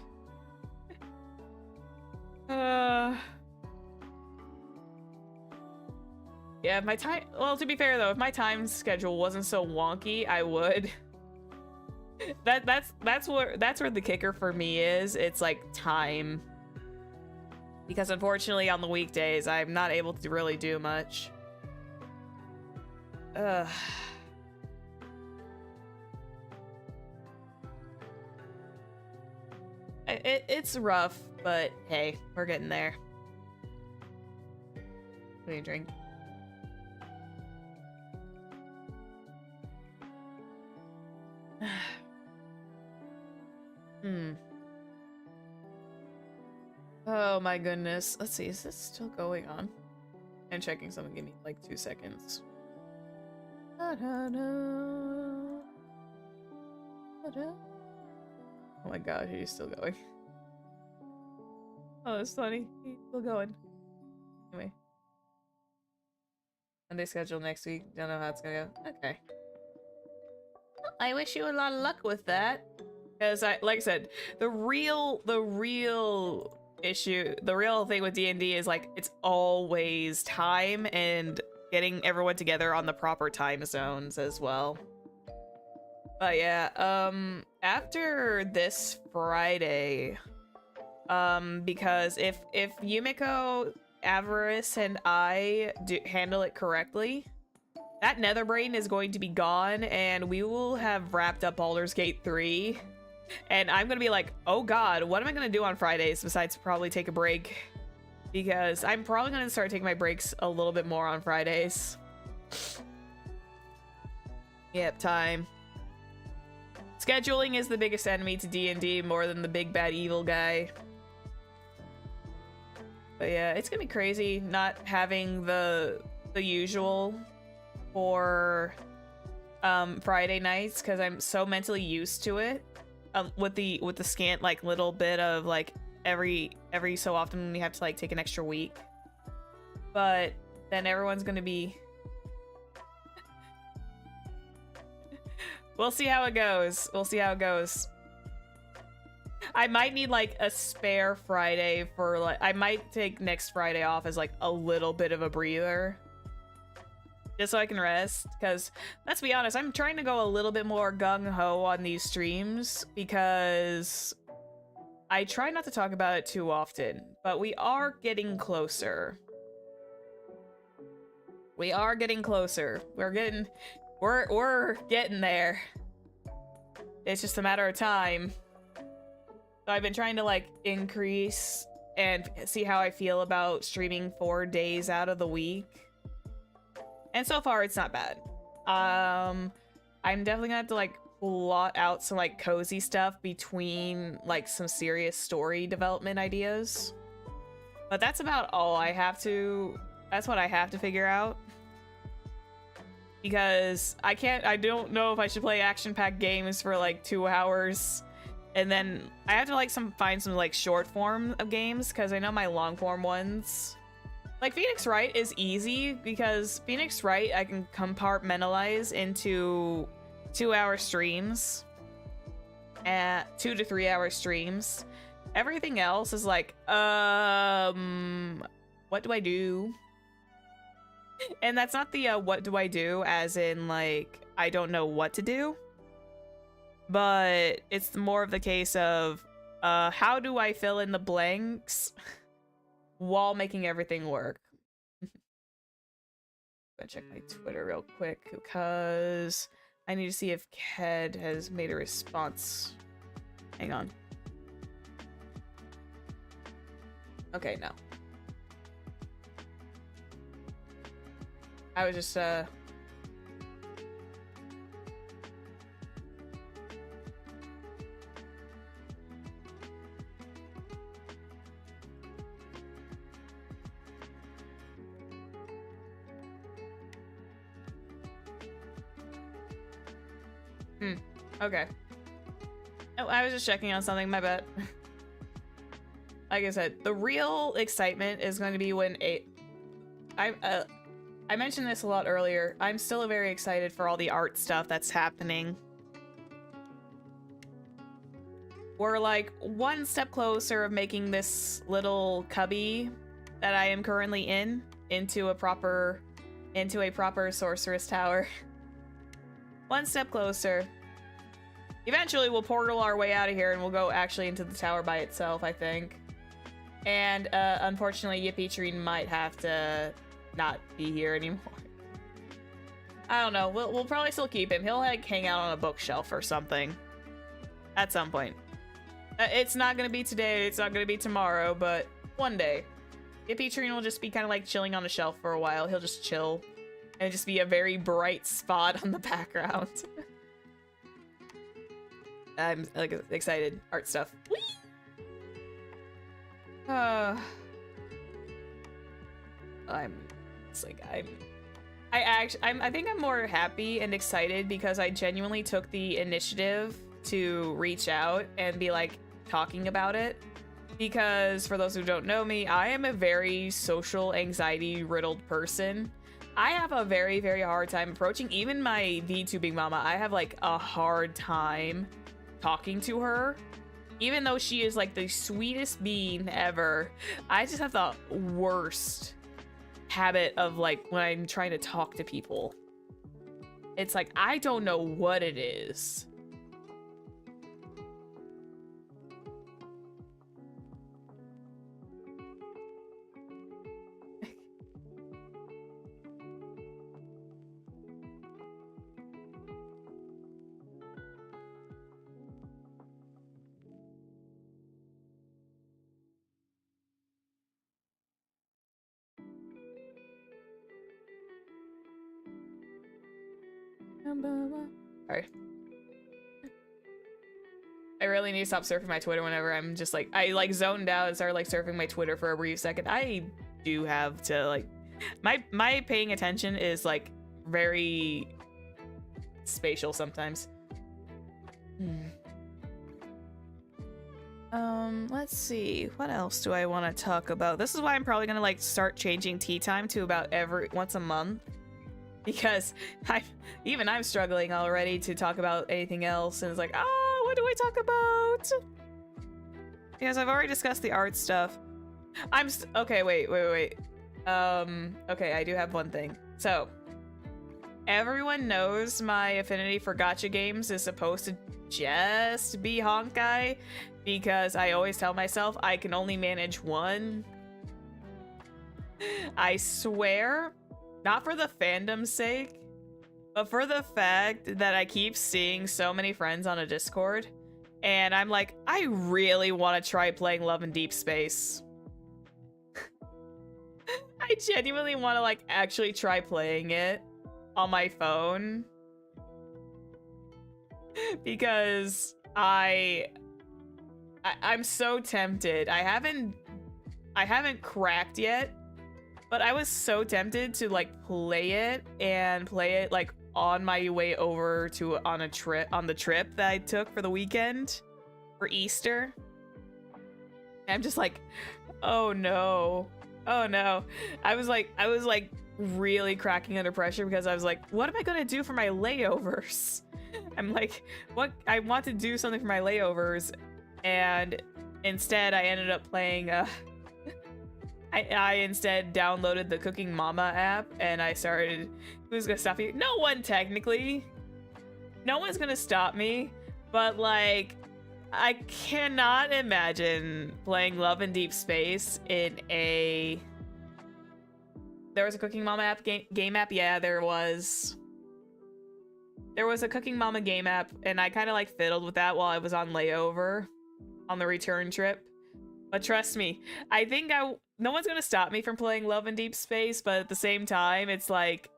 Yeah, my time, well, to be fair though, if my time schedule wasn't so wonky, I would. That's where the kicker for me is. It's like time. Because unfortunately on the weekdays, I'm not able to really do much. It's rough, but hey, we're getting there. What do you drink? Oh my goodness. Let's see, is this still going on? And checking something, give me like 2 seconds. Oh my god, he's still going. Oh, that's funny. He's still going. Anyway. Monday schedule next week. Don't know how it's gonna go. Okay. I wish you a lot of luck with that. Because like I said, the real issue, the real thing with D&D is like, it's always time and getting everyone together on the proper time zones as well. But yeah, after this Friday, because if Yumiko, Avarice, and I handle it correctly, that nether brain is going to be gone and we will have wrapped up Baldur's Gate 3. And I'm gonna be like, oh god, what am I gonna do on Fridays besides probably take a break? Because I'm probably gonna start taking my breaks a little bit more on Fridays. Yep, time. Scheduling is the biggest enemy to D&D, more than the big bad evil guy. But yeah, it's gonna be crazy not having the usual for Friday nights, because I'm so mentally used to it. With the scant like little bit of like every so often we have to like take an extra week, but then everyone's gonna be we'll see how it goes. I might need like a spare Friday for like, I might take next Friday off as like a little bit of a breather. Just so I can rest, because let's be honest, I'm trying to go a little bit more gung-ho on these streams because I try not to talk about it too often, but we are getting closer. We are getting closer. We're getting there. It's just a matter of time. So I've been trying to like increase and see how I feel about streaming 4 days out of the week. And so far it's not bad. I'm definitely gonna have to like plot out some like cozy stuff between like some serious story development ideas. But that's about all that's what I have to figure out. Because I don't know if I should play action-packed games for like 2 hours. And then I have to like find some like short form of games, because I know my long form ones, like Phoenix Wright is easy because Phoenix Wright I can compartmentalize into 2-hour streams, at 2 to 3 hour streams. Everything else is like, what do I do? And that's not the what do I do as in like I don't know what to do, but it's more of the case of how do I fill in the blanks while making everything work. Go check my Twitter real quick because I need to see if Ked has made a response. Hang on. Okay, no. I was just okay. Oh, I was just checking on something, my bad. Like I said, the real excitement is going to be when I mentioned this a lot earlier. I'm still very excited for all the art stuff that's happening. We're like one step closer of making this little cubby that I am currently into a proper sorceress tower. One step closer. Eventually we'll portal our way out of here and we'll go actually into the tower by itself, I think. And unfortunately Yippee Treen might have to not be here anymore. I don't know. We'll probably still keep him. He'll like hang out on a bookshelf or something at some point. It's not gonna be today, it's not gonna be tomorrow, but one day. Yippee Treen will just be kind of like chilling on a shelf for a while. He'll just chill and just be a very bright spot on the background. I'm like excited. Art stuff. Whee! I think I'm more happy and excited because I genuinely took the initiative to reach out and be like talking about it. Because for those who don't know me, I am a very social anxiety riddled person. I have a very, very hard time approaching even my VTubing mama. I have like a hard time talking to her. Even though she is like the sweetest being ever, I just have the worst habit of like when I'm trying to talk to people. It's like, I don't know what it is. Sorry. I really need to stop surfing my Twitter whenever I'm just like, I like zoned out and started like surfing my Twitter for a brief second. I do have to like, my paying attention is like very spatial sometimes. Let's see. What else do I want to talk about? This is why I'm probably gonna like start changing tea time to about once a month. Because I'm struggling already to talk about anything else, and it's like, oh, what do I talk about? Because I've already discussed the art stuff. Okay, wait. Okay, I do have one thing. So, everyone knows my affinity for gacha games is supposed to just be Honkai, because I always tell myself I can only manage one. I swear, not for the fandom's sake, but for the fact that I keep seeing so many friends on a Discord, and I'm like, I really want to try playing Love in Deep Space. I genuinely want to like actually try playing it on my phone, because I'm so tempted. I haven't cracked yet, but I was so tempted to like play it like on my way over to on the trip that I took for the weekend for Easter. I'm just like, oh no. I was like really cracking under pressure, because I was like, what am I gonna do for my layovers? I'm like, what? I want to do something for my layovers, and instead I ended up playing I instead downloaded the Cooking Mama app, and I started. Who's gonna stop you? No one, technically. No one's gonna stop me, but like, I cannot imagine playing Love in Deep Space in a... There was a Cooking Mama app game app? Yeah, there was. There was a Cooking Mama game app, and I kind of like fiddled with that while I was on layover on the return trip. But trust me, I think no one's gonna stop me from playing Love in Deep Space, but at the same time, it's like,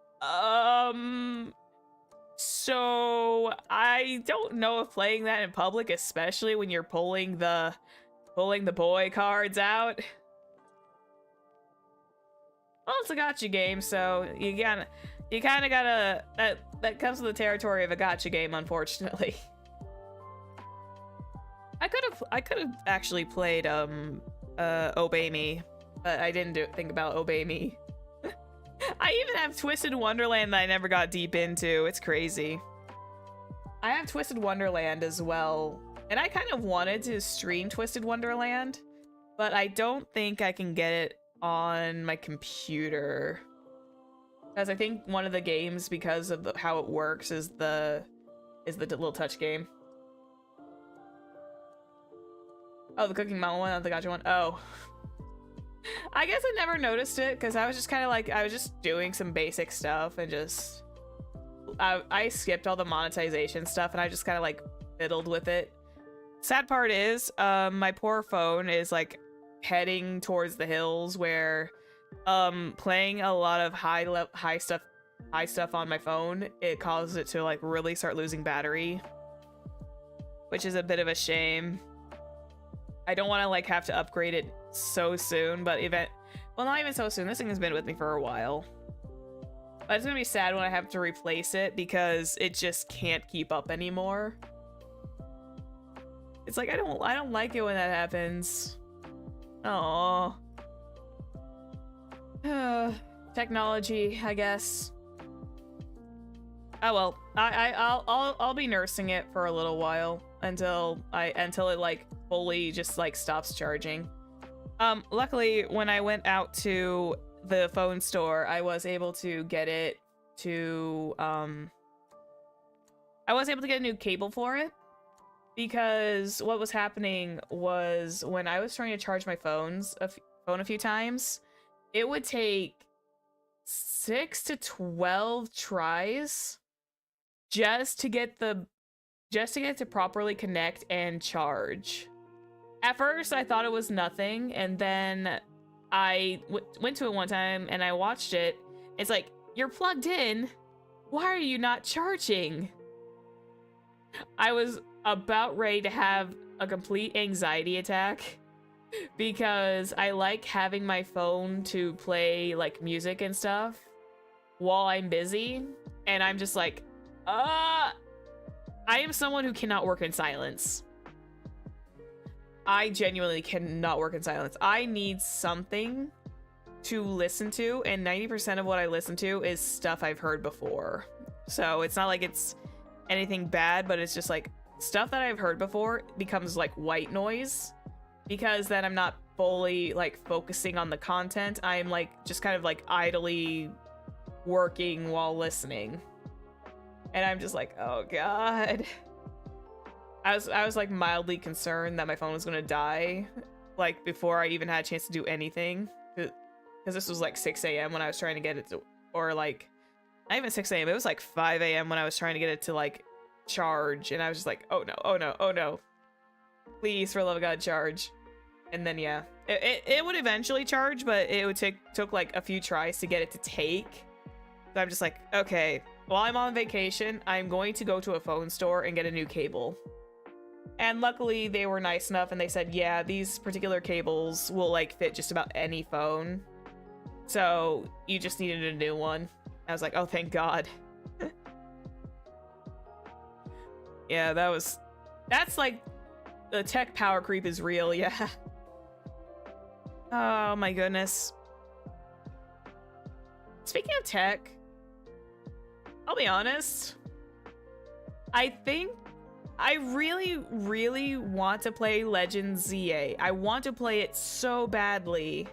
so I don't know if playing that in public, especially when you're pulling the boy cards out. Well, it's a gacha game, so you kind of gotta, that comes with the territory of a gacha game, unfortunately. I could have actually played Obey Me, but I didn't think about Obey Me. I even have Twisted Wonderland that I never got deep into. It's crazy. I have Twisted Wonderland as well, and I kind of wanted to stream Twisted Wonderland, but I don't think I can get it on my computer, because I think one of the games, because of how it works, is the little touch game. Oh, the Cooking Mama one, not the gacha one. Oh. I guess I never noticed it, because I was just kind of like, I was just doing some basic stuff, and just... I skipped all the monetization stuff, and I just kind of like fiddled with it. Sad part is, my poor phone is like heading towards the hills, where playing a lot of high stuff on my phone, it causes it to like really start losing battery, which is a bit of a shame. I don't want to like have to upgrade it so soon, but well, not even so soon. This thing has been with me for a while. But it's gonna be sad when I have to replace it, because it just can't keep up anymore. It's like I don't like it when that happens. Oh. Technology, I guess. Oh well, I'll be nursing it for a little while until it like fully just like stops charging. Luckily, when I went out to the phone store, I was able to get it to I was able to get a new cable for it, because what was happening was, when I was trying to charge my phone a few times, it would take 6 to 12 tries just to get it to properly connect and charge. At first, I thought it was nothing, and then I went to it one time and I watched it. It's like, you're plugged in. Why are you not charging? I was about ready to have a complete anxiety attack, because I like having my phone to play like music and stuff while I'm busy, and I'm just like, I am someone who cannot work in silence. I genuinely cannot work in silence. I need something to listen to, and 90% of what I listen to is stuff I've heard before. So it's not like it's anything bad, but it's just like stuff that I've heard before becomes like white noise, because then I'm not fully like focusing on the content. I'm like just kind of like idly working while listening. And I'm just like, oh god. I was like mildly concerned that my phone was gonna die, like before I even had a chance to do anything, because this was like 6 a.m. when I was trying to get it to, or like not even 6 a.m. It was like 5 a.m. when I was trying to get it to like charge, and I was just like, oh no, oh no, oh no, please, for the love of God, charge. And then yeah, it would eventually charge, but it would took like a few tries to get it to take. So I'm just like, okay, while I'm on vacation, I'm going to go to a phone store and get a new cable. And luckily they were nice enough and they said, yeah, these particular cables will like fit just about any phone. So you just needed a new one. I was like, oh, thank God. Yeah, that's like, the tech power creep is real, yeah. Oh my goodness. Speaking of tech, I'll be honest, I think I really, really want to play Legends ZA. I want to play it so badly.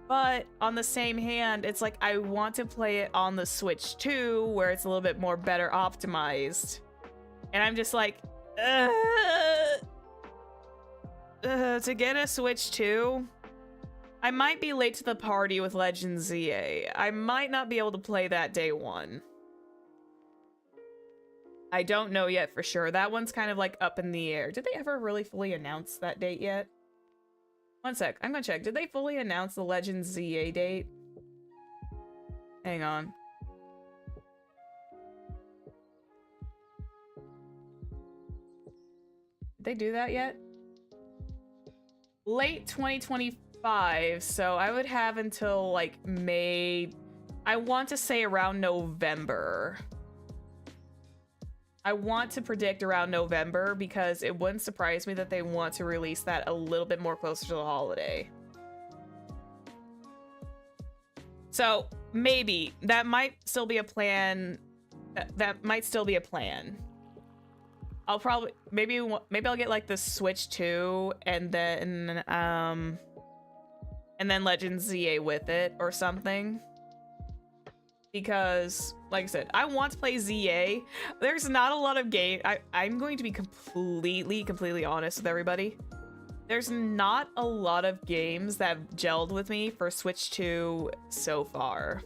But on the same hand, it's like I want to play it on the Switch too, where it's a little bit more better optimized. And I'm just like, to get a Switch 2, I might be late to the party with Legends ZA. I might not be able to play that day one. I don't know yet for sure. That one's kind of like up in the air. Did they ever really fully announce that date yet? One sec, I'm gonna check. Did they fully announce the Legends ZA date? Hang on. Did they do that yet? Late 2025, so I would have until like May. I want to say around November. I want to predict around November because it wouldn't surprise me that they want to release that a little bit more closer to the holiday. So maybe that might still be a plan. That might still be a plan. I'll probably maybe I'll get like the Switch 2 and then Legends ZA with it or something. Because, like I said, I want to play ZA. There's not a lot of game. I'm going to be completely honest with everybody. There's not a lot of games that have gelled with me for Switch 2 so far.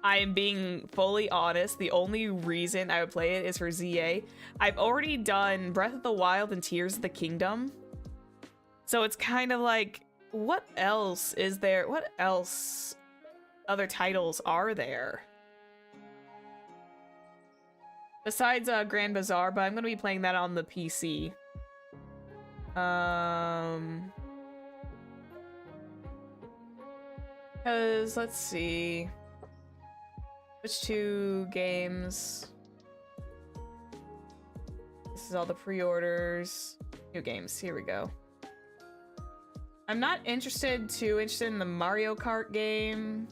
I am being fully honest. The only reason I would play it is for ZA. I've already done Breath of the Wild and Tears of the Kingdom. So it's kind of like, what else is there? What else other titles are there? Besides Grand Bazaar, but I'm going to be playing that on the PC. Because, let's see. Switch 2 games. This is all the pre-orders. New games, here we go. I'm not too interested in the Mario Kart game.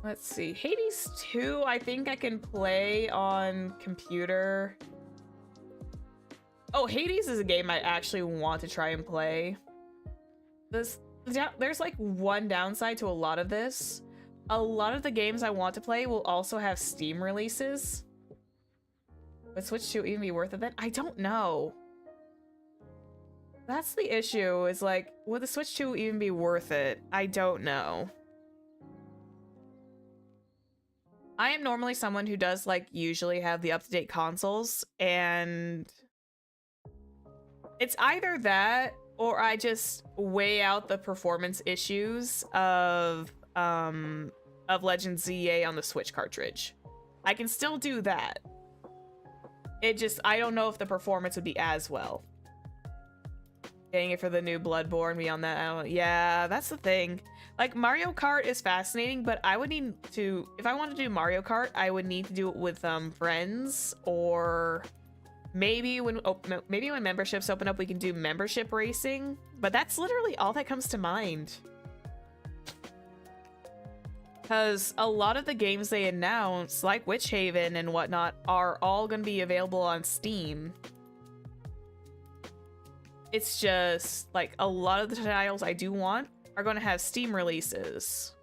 Let's see. Hades 2, I think I can play on computer. Oh, Hades is a game I actually want to try and play. There's like one downside to a lot of this. A lot of the games I want to play will also have Steam releases. Would Switch 2 even be worth it then? I don't know. That's the issue, is like, would the Switch 2 even be worth it? I don't know. I am normally someone who does like usually have the up-to-date consoles, and it's either that or I just weigh out the performance issues of Legends ZA on the Switch cartridge. I can still do that. I don't know if the performance would be as well. Getting it for the new Bloodborne, beyond that, yeah, that's the thing. Like, Mario Kart is fascinating, but I would need to, if I want to do Mario Kart, I would need to do it with friends, or maybe when memberships open up, we can do membership racing. But that's literally all that comes to mind. Because a lot of the games they announce, like Witch Haven and whatnot, are all going to be available on Steam. It's just, like, a lot of the titles I do want are going to have Steam releases.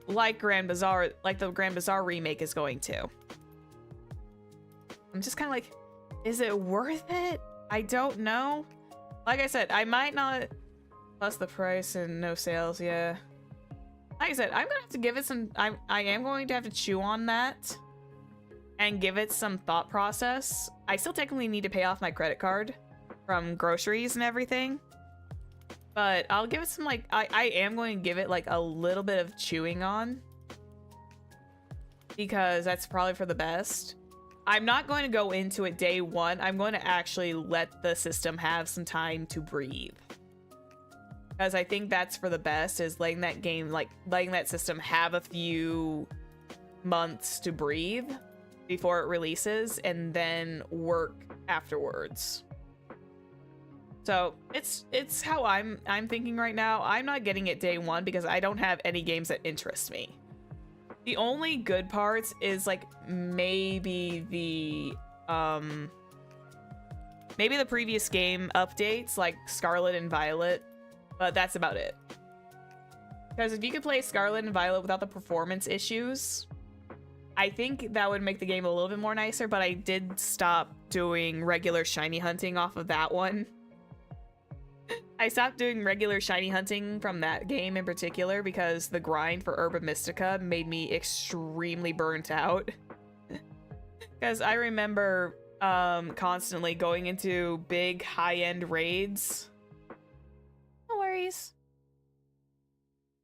Like Grand Bazaar, like the Grand Bazaar remake is going to. I'm just kind of like, is it worth it? I don't know. Like I said, I might not... Plus the price and no sales, yeah. Like I said, I'm gonna have to give it some... I am going to have to chew on that and give it some thought process. I still technically need to pay off my credit card from groceries and everything. But I'll give it some, like... I am going to give it, like, a little bit of chewing on. Because that's probably for the best. I'm not going to go into it day one. I'm going to actually let the system have some time to breathe. Because I think that's for the best, is letting that game, like, letting that system have a few months to breathe before it releases, and then work afterwards. So it's how I'm thinking right now. I'm not getting it day one because I don't have any games that interest me. The only good parts is, like, maybe the previous game updates, like Scarlet and Violet. But that's about it. Because if you could play Scarlet and Violet without the performance issues, I think that would make the game a little bit more nicer, but I did stop doing regular shiny hunting off of that one. I stopped doing regular shiny hunting from that game in particular because the grind for Herba Mystica made me extremely burnt out. Because I remember constantly going into big high-end raids. No worries.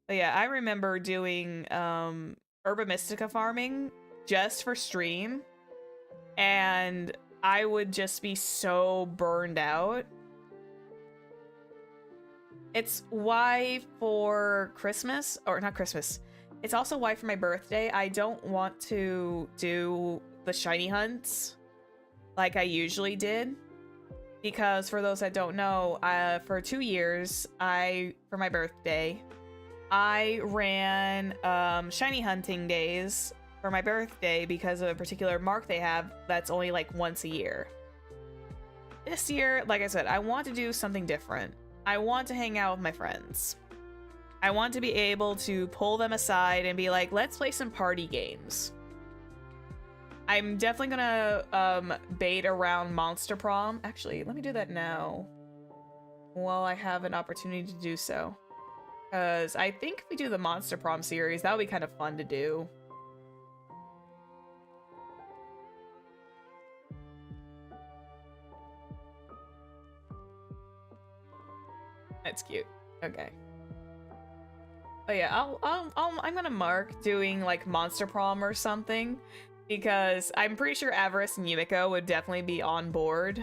But yeah, I remember doing Herba Mystica farming just for stream, and I would just be so burned out. It's why for Christmas, or not Christmas, it's also why for my birthday, I don't want to do the shiny hunts like I usually did. Because for those that don't know, for 2 years, for my birthday, I ran shiny hunting days for my birthday because of a particular mark they have that's only like once a year. This year, like I said, I want to do something different. I want to hang out with my friends. I want to be able to pull them aside and be like, let's play some party games. I'm definitely gonna bait around Monster Prom. Actually, let me do that now while I have an opportunity to do so. Because I think if we do the Monster Prom series, that would be kind of fun to do. That's cute. Okay. But yeah, I'm gonna mark doing like Monster Prom or something, because I'm pretty sure Avarice and Yumiko would definitely be on board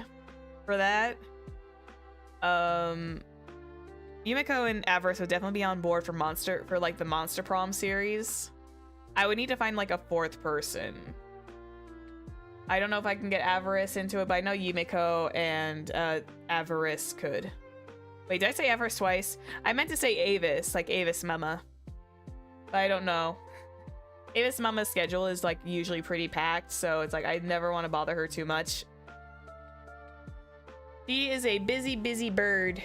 for that. Yumiko and Avarice would definitely be on board for like the Monster Prom series. I would need to find like a fourth person. I don't know if I can get Avarice into it, but I know Yumiko and Avarice could. Wait, did I say Avarice twice? I meant to say Avis, like Avis Mama. But I don't know. Avis Mama's schedule is like usually pretty packed, so it's like I never want to bother her too much. She is a busy, busy bird.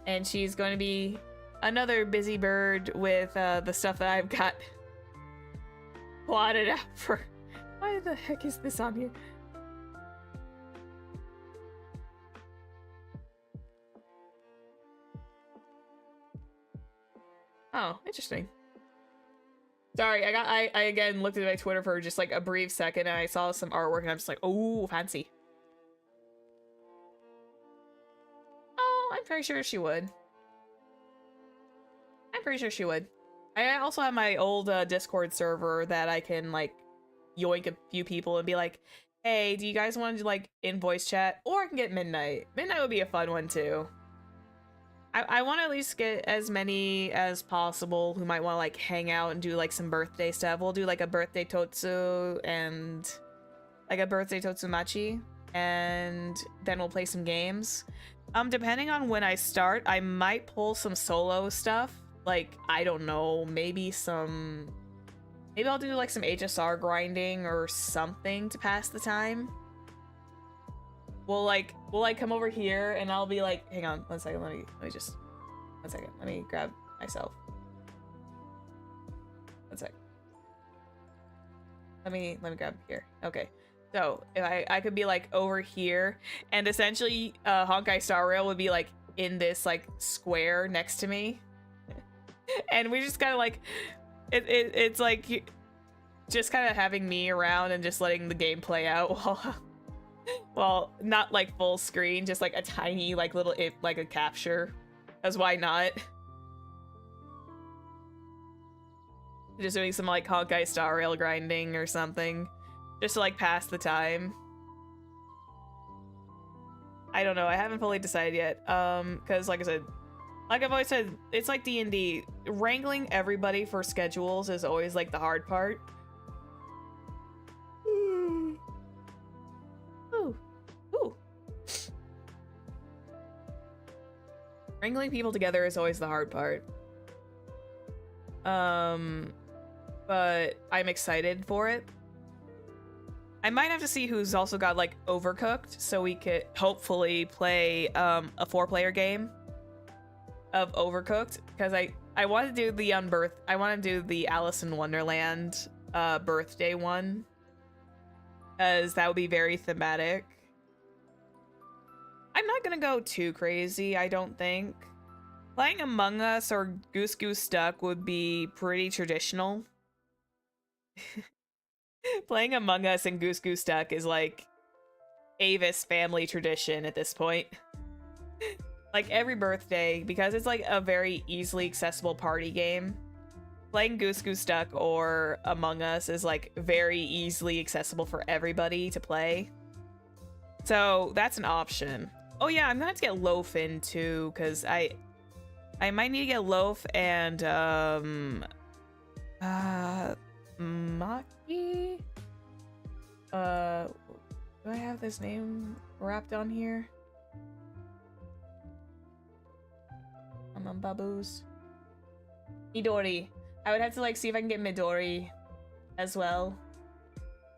And she's going to be another busy bird with the stuff that I've got plotted out for. Why the heck is this on here? Oh, interesting. Sorry, I again looked at my Twitter for just like a brief second and I saw some artwork and I'm just like, oh, fancy. Oh, I'm pretty sure she would. I'm pretty sure she would. I also have my old Discord server that I can like yoink a few people and be like, hey, do you guys want to like in voice chat? Or I can get Midnight. Midnight would be a fun one too. I want to at least get as many as possible who might want to like hang out and do like some birthday stuff. We'll do like a birthday Totsu and like a birthday Totsumachi, and then we'll play some games. Depending on when I start, I might pull some solo stuff like, I don't know, maybe I'll do like some HSR grinding or something to pass the time. We'll like come over here and I'll be like, hang on, 1 second, let me just 1 second. Let me grab myself. 1 second. Let me grab here. Okay. So if I could be like over here, and essentially Honkai Star Rail would be like in this like square next to me. And we just kind of like it's like just kind of having me around and just letting the game play out while well, not like full screen, just like a tiny like little like a capture, because why not? Just doing some like Honkai Star Rail grinding or something, just to like pass the time. I don't know, I haven't fully decided yet, because like I said, like I've always said, it's like D&D, wrangling everybody for schedules is always like the hard part. Ooh. Ooh. Wrangling people together is always the hard part. But I'm excited for it. I might have to see who's also got like Overcooked, so we could hopefully play a 4-player game of Overcooked, because I want to do the I want to do the Alice in Wonderland birthday one, as that would be very thematic. I'm not gonna go too crazy, I don't think. Playing Among Us or Goose Goose Duck would be pretty traditional. Playing Among Us and Goose Goose Duck is like Avis family tradition at this point. Like every birthday, because it's like a very easily accessible party game. Playing Goose Goose Duck or Among Us is like very easily accessible for everybody to play. So that's an option. Oh yeah, I'm gonna have to get Loaf in too, because I might need to get Loaf and Maki? Do I have this name wrapped on here? Baboos. Midori. I would have to like see if I can get Midori as well.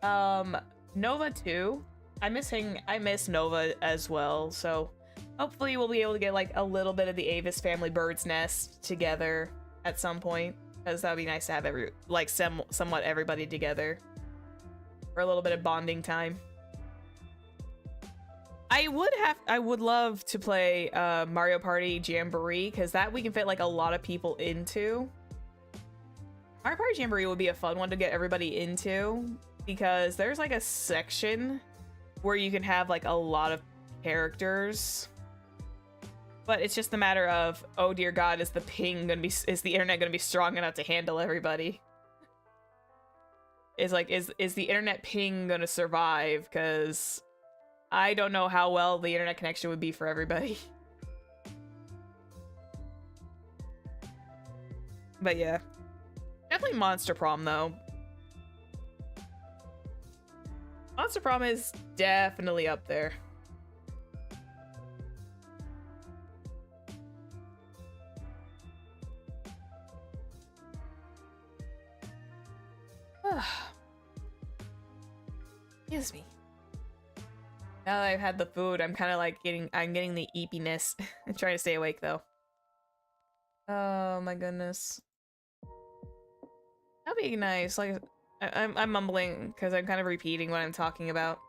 Nova too. I miss Nova as well, so hopefully we'll be able to get like a little bit of the Avis family bird's nest together at some point, because that would be nice to have somewhat everybody together for a little bit of bonding time. I would love to play Mario Party Jamboree, because that we can fit like a lot of people into. Mario Party Jamboree would be a fun one to get everybody into, because there's like a section where you can have like a lot of characters, but it's just a matter of, oh dear God, is the internet gonna be strong enough to handle everybody? Is the internet ping gonna survive? Because I don't know how well the internet connection would be for everybody. But yeah, definitely Monster Prom though. Monster Prom is definitely up there. Excuse me. Now that I've had the food, I'm kind of like getting the eepiness. I'm trying to stay awake though. Oh my goodness. That'd be nice. Like I'm mumbling because I'm kind of repeating what I'm talking about.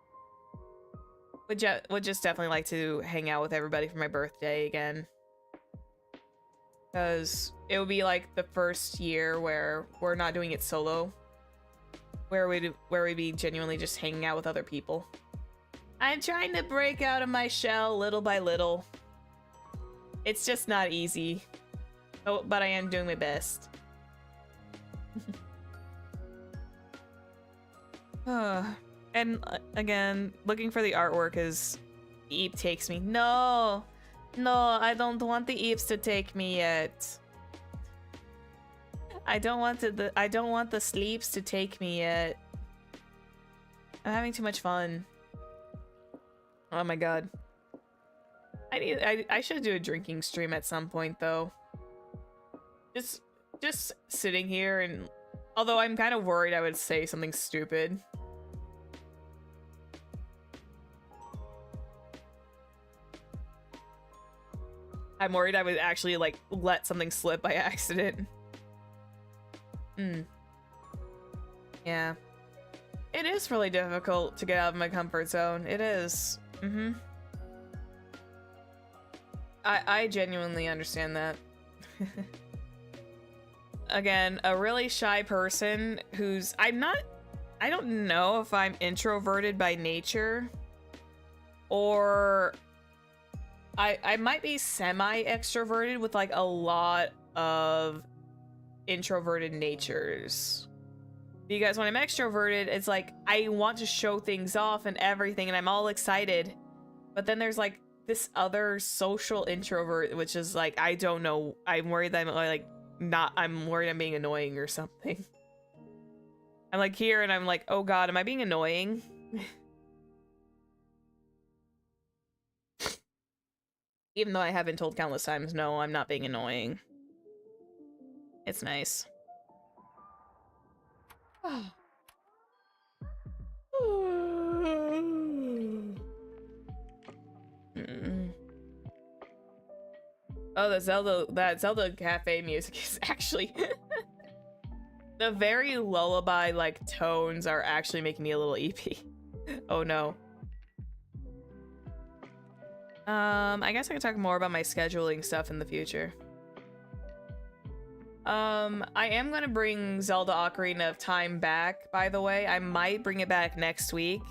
Would just definitely like to hang out with everybody for my birthday again. Because it would be like the first year where we're not doing it solo. Where we'd be genuinely just hanging out with other people. I'm trying to break out of my shell little by little. It's just not easy. Oh, but I am doing my best. And again, looking for the artwork as Eep takes me. No, I don't want the Eeps to take me yet. I don't want the sleeps to take me yet. I'm having too much fun. Oh my God. I should do a drinking stream at some point though. just sitting here, and although I'm kind of worried I would say something stupid. I'm worried I would actually like let something slip by accident. Yeah. It is really difficult to get out of my comfort zone. It is. I genuinely understand that. Again, a really shy person who's... I don't know if I'm introverted by nature or I might be semi-extroverted with like a lot of introverted natures. Because when I'm extroverted, it's like I want to show things off and everything and I'm all excited. But then there's like this other social introvert, which is like, I don't know. I'm worried that I'm like I'm worried I'm being annoying or something. I'm like here and I'm like, oh God, am I being annoying? Even though I have been told countless times, no, I'm not being annoying. It's nice. Oh, that Zelda cafe music is actually the very lullaby like tones are actually making me a little EP. Oh no. I guess I can talk more about my scheduling stuff in the future. I am gonna bring Zelda Ocarina of Time back, by the way. I might bring it back next week.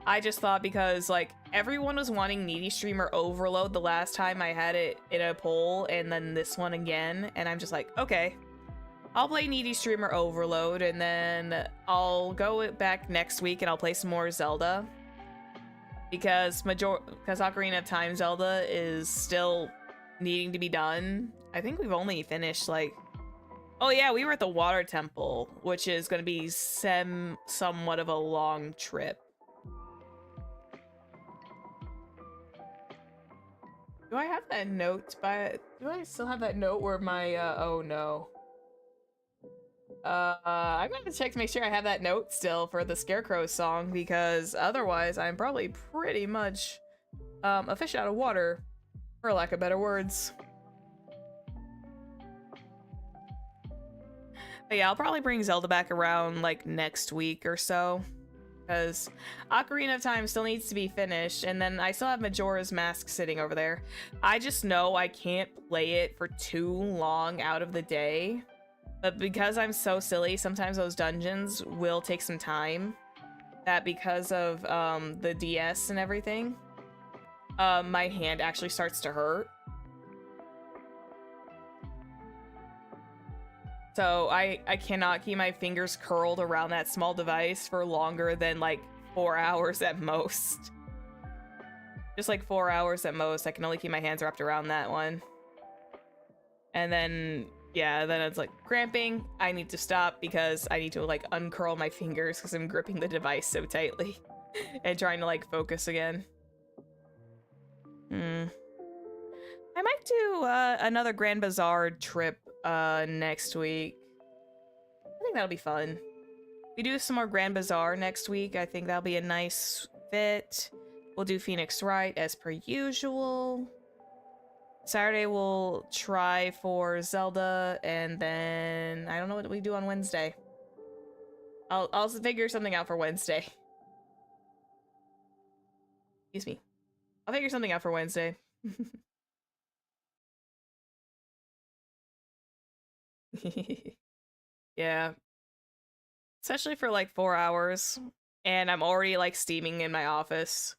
I just thought because, like, everyone was wanting Needy Streamer Overload the last time I had it in a poll, and then this one again, and I'm just like, okay. I'll play Needy Streamer Overload, and then I'll go back next week and I'll play some more Zelda. Because Ocarina of Time Zelda is still needing to be done. I think we've only finished, like... Oh yeah, we were at the Water Temple, which is going to be somewhat of a long trip. Do I have that note do I still have that note where my, oh no. I'm gonna check to make sure I have that note still for the Scarecrow song, because otherwise I'm probably pretty much, a fish out of water, for lack of better words. But yeah, I'll probably bring Zelda back around, like, next week or so. Because Ocarina of Time still needs to be finished, and then I still have Majora's Mask sitting over there. I just know I can't play it for too long out of the day. But because I'm so silly, sometimes those dungeons will take some time. That because of the DS and everything, my hand actually starts to hurt. So I cannot keep my fingers curled around that small device for longer than like 4 hours at most. Just like 4 hours at most. I can only keep my hands wrapped around that one. And then, yeah, then it's like cramping. I need to stop because I need to like uncurl my fingers because I'm gripping the device so tightly and trying to like focus again. I might do another Grand Bazaar trip next week. I think that'll be fun. We do some more Grand Bazaar next week. I think that'll be a nice fit. We'll do Phoenix Wright as per usual. Saturday we'll try for Zelda, and then I don't know what we do on Wednesday. I'll figure something out for Wednesday. Excuse me. I'll figure something out for Wednesday. Yeah. Especially for like 4 hours. And I'm already like steaming in my office.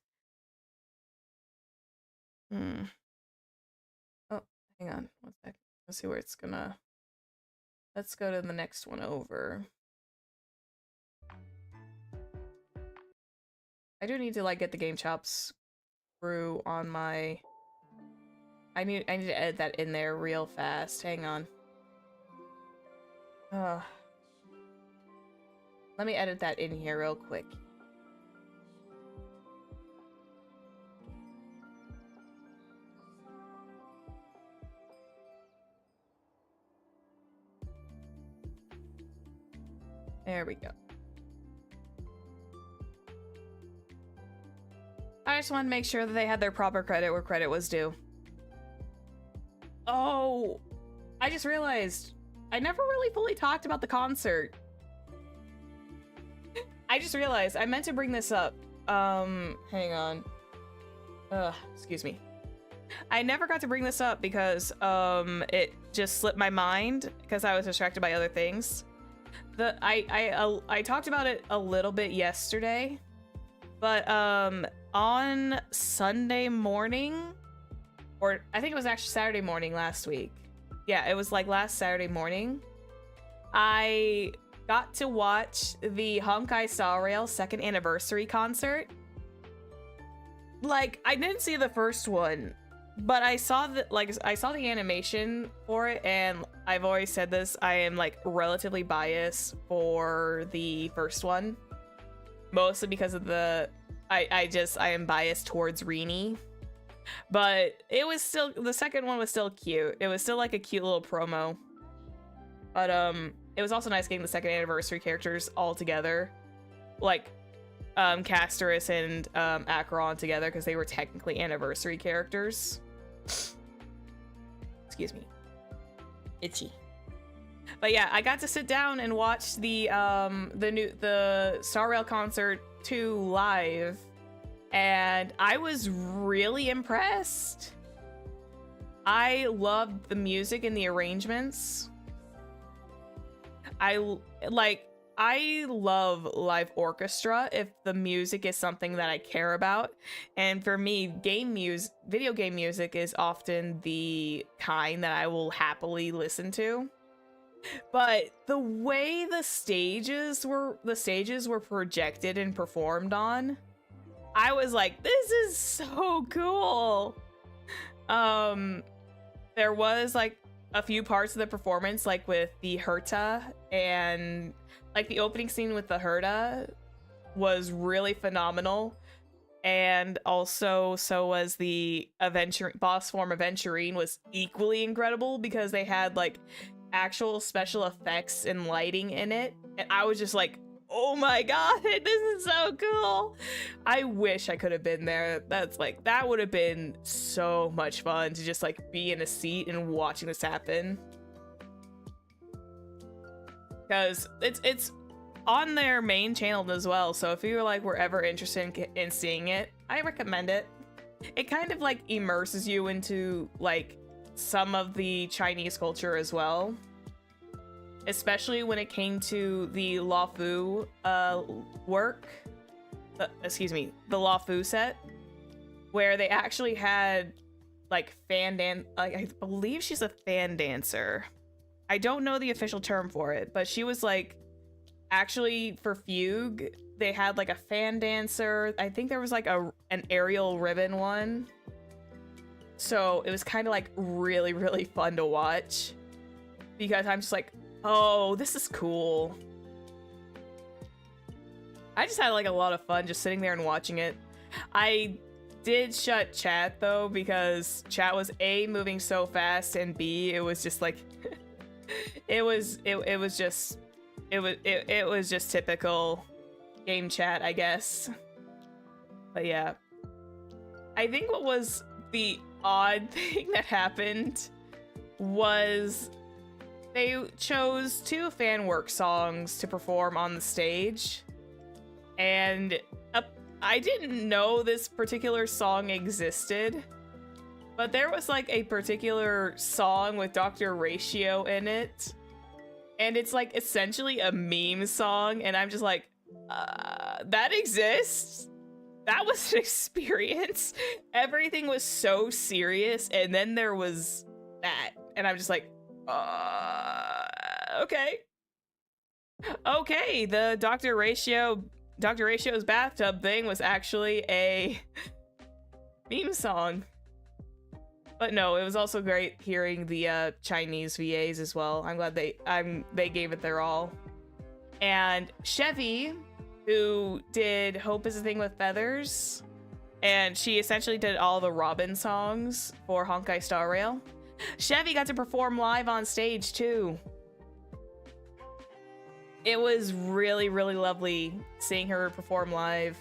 Oh, hang on. 1 sec. Let's see where it's gonna... Let's go to the next one over. I do need to like get the game chops through on my... I need to edit that in there real fast. Hang on. Let me edit that in here real quick. There we go. I just wanted to make sure that they had their proper credit where credit was due. Oh, I just realized I never really fully talked about the concert. I just realized I meant to bring this up. Hang on. Excuse me. I never got to bring this up because it just slipped my mind because I was distracted by other things. I talked about it a little bit yesterday, but on Sunday morning, or I think it was actually Saturday morning last week. Yeah, it was like last Saturday morning. I got to watch the Honkai Star Rail 2nd anniversary concert. Like, I didn't see the first one, but I saw the animation for it, and I've always said this, I am like relatively biased for the first one. Mostly because of I am biased towards Rini. But it was still, the second one was still cute. It was still like a cute little promo. But it was also nice getting the 2nd anniversary characters all together. Like Casterus and Acheron together, because they were technically anniversary characters. Excuse me. Itchy. But yeah, I got to sit down and watch the Star Rail Concert 2 live, and I was really impressed. I loved the music and the arrangements. I love live orchestra if the music is something that I care about. And for me, video game music is often the kind that I will happily listen to. But the way the stages were projected and performed on, I was like, this is so cool. There was like a few parts of the performance, like with the Herta, and like the opening scene with the Herta was really phenomenal. And also, so was the boss form Aventurine was equally incredible, because they had like actual special effects and lighting in it. And I was just like, oh my god, this is so cool. I wish I could have been there. That would have been so much fun to just like be in a seat and watching this happen. Because it's on their main channel as well, so if you were ever interested in seeing it, I recommend it. It kind of like immerses you into like some of the Chinese culture as well, especially when it came to the Luofu work. The Luofu set, where they actually had like I believe she's a fan dancer. I don't know the official term for it, but she was like, actually for Fugue, they had like a fan dancer. I think there was like an aerial ribbon one. So it was kind of like really, really fun to watch, because I'm just like, oh, this is cool. I just had like a lot of fun just sitting there and watching it. I did shut chat though, because chat was A, moving so fast, and B, it was just like it was just typical game chat, I guess. But yeah, I think what was the odd thing that happened was they chose 2 fan work songs to perform on the stage, and I didn't know this particular song existed, but there was like a particular song with Dr. Ratio in it, and it's like essentially a meme song, and I'm just like, that exists? That was an experience. Everything was so serious, and then there was that, and I'm just like, okay. Okay, the Dr. Ratio's bathtub thing was actually a meme song. But no, it was also great hearing the Chinese VAs as well. I'm glad they gave it their all. And Chevy, who did Hope is a Thing with Feathers, and she essentially did all the Robin songs for Honkai Star Rail. Chevy got to perform live on stage too. it was really, really lovely seeing her perform live.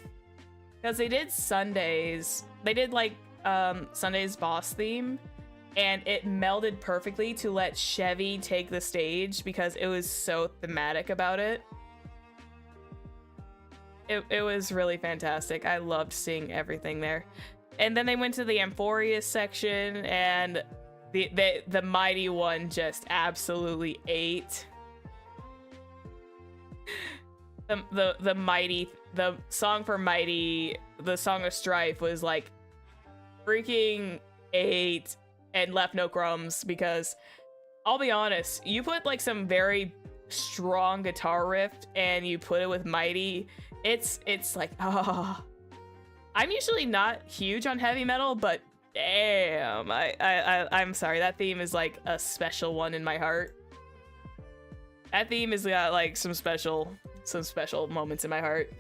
Because they did Sundays. They did like Sunday's boss theme, and it melded perfectly to let Chevy take the stage because it was so thematic about it. It was really fantastic. I loved seeing everything there. And then they went to the Amphorius section, and the Mighty One just absolutely ate. The song for Mighty, the Song of Strife, was like freaking ate and left no crumbs, because I'll be honest, you put like some very strong guitar riff and you put it with Mighty, it's like, oh. I'm usually not huge on heavy metal, but damn, I'm sorry, that theme is like a special one in my heart. That theme has got like some special moments in my heart.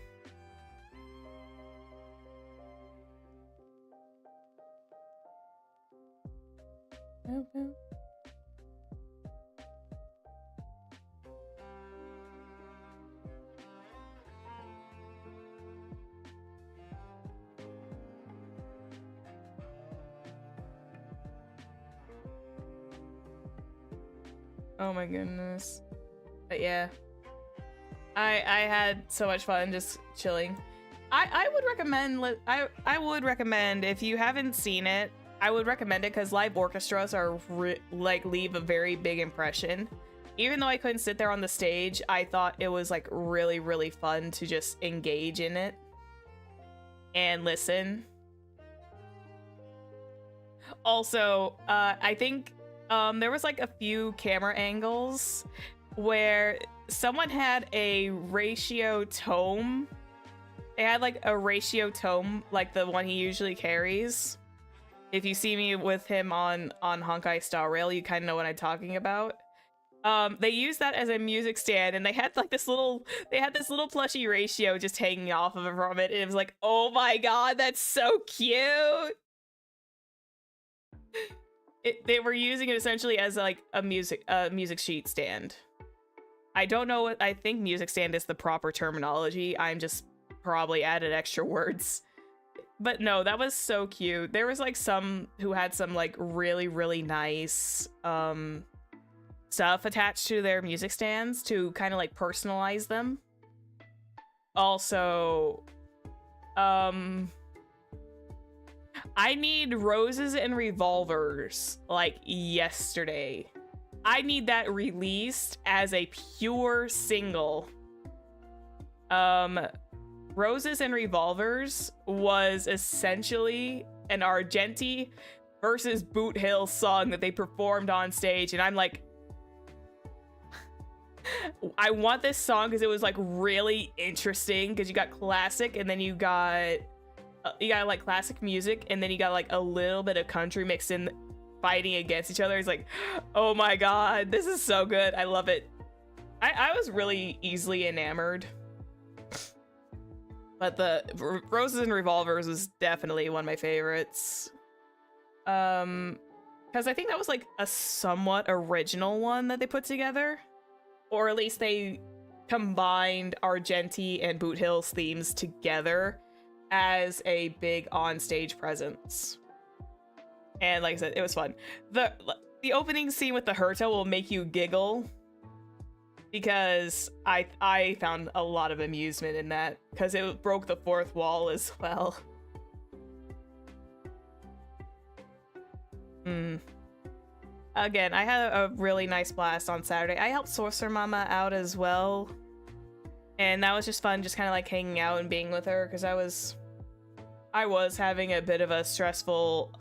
Oh my goodness. But yeah, I had so much fun just chilling. I would recommend, I would recommend, if you haven't seen it, I would recommend it, because live orchestras are like leave a very big impression. Even though I couldn't sit there on the stage, I thought it was like really, really fun to just engage in it and listen. Also, I think there was like a few camera angles where someone had a ratio tome. They had like a ratio tome, like the one he usually carries. If you see me with him on Honkai Star Rail, you kind of know what I'm talking about. They used that as a music stand, and they had like this little plushy ratio just hanging off of it from it. And it was like, oh my god, that's so cute. They were using it essentially as like a music sheet stand. I don't know what, I think music stand is the proper terminology. I'm just probably added extra words. But no, that was so cute. There was like some who had some like really, really nice stuff attached to their music stands to kind of like personalize them. Also, I need roses and revolvers like yesterday. I need that released as a pure single. Roses and Revolvers was essentially an Argenti versus Boot Hill song that they performed on stage, and I'm like, I want this song because it was like really interesting, because you got classic and then you got like classic music, and then you got like a little bit of country mixed in, fighting against each other. It's like, oh my god, this is so good. I love it. I was really easily enamored. But the Roses and Revolvers was definitely one of my favorites. Because I think that was like a somewhat original one that they put together. Or at least they combined Argenti and Boot Hill's themes together as a big on-stage presence. And like I said, it was fun. The opening scene with the Herta will make you giggle, because I found a lot of amusement in that, because it broke the fourth wall as well. Again, I had a really nice blast on Saturday. I helped Sorcerer Mama out as well, and that was just fun, just kind of like hanging out and being with her, because I was having a bit of a stressful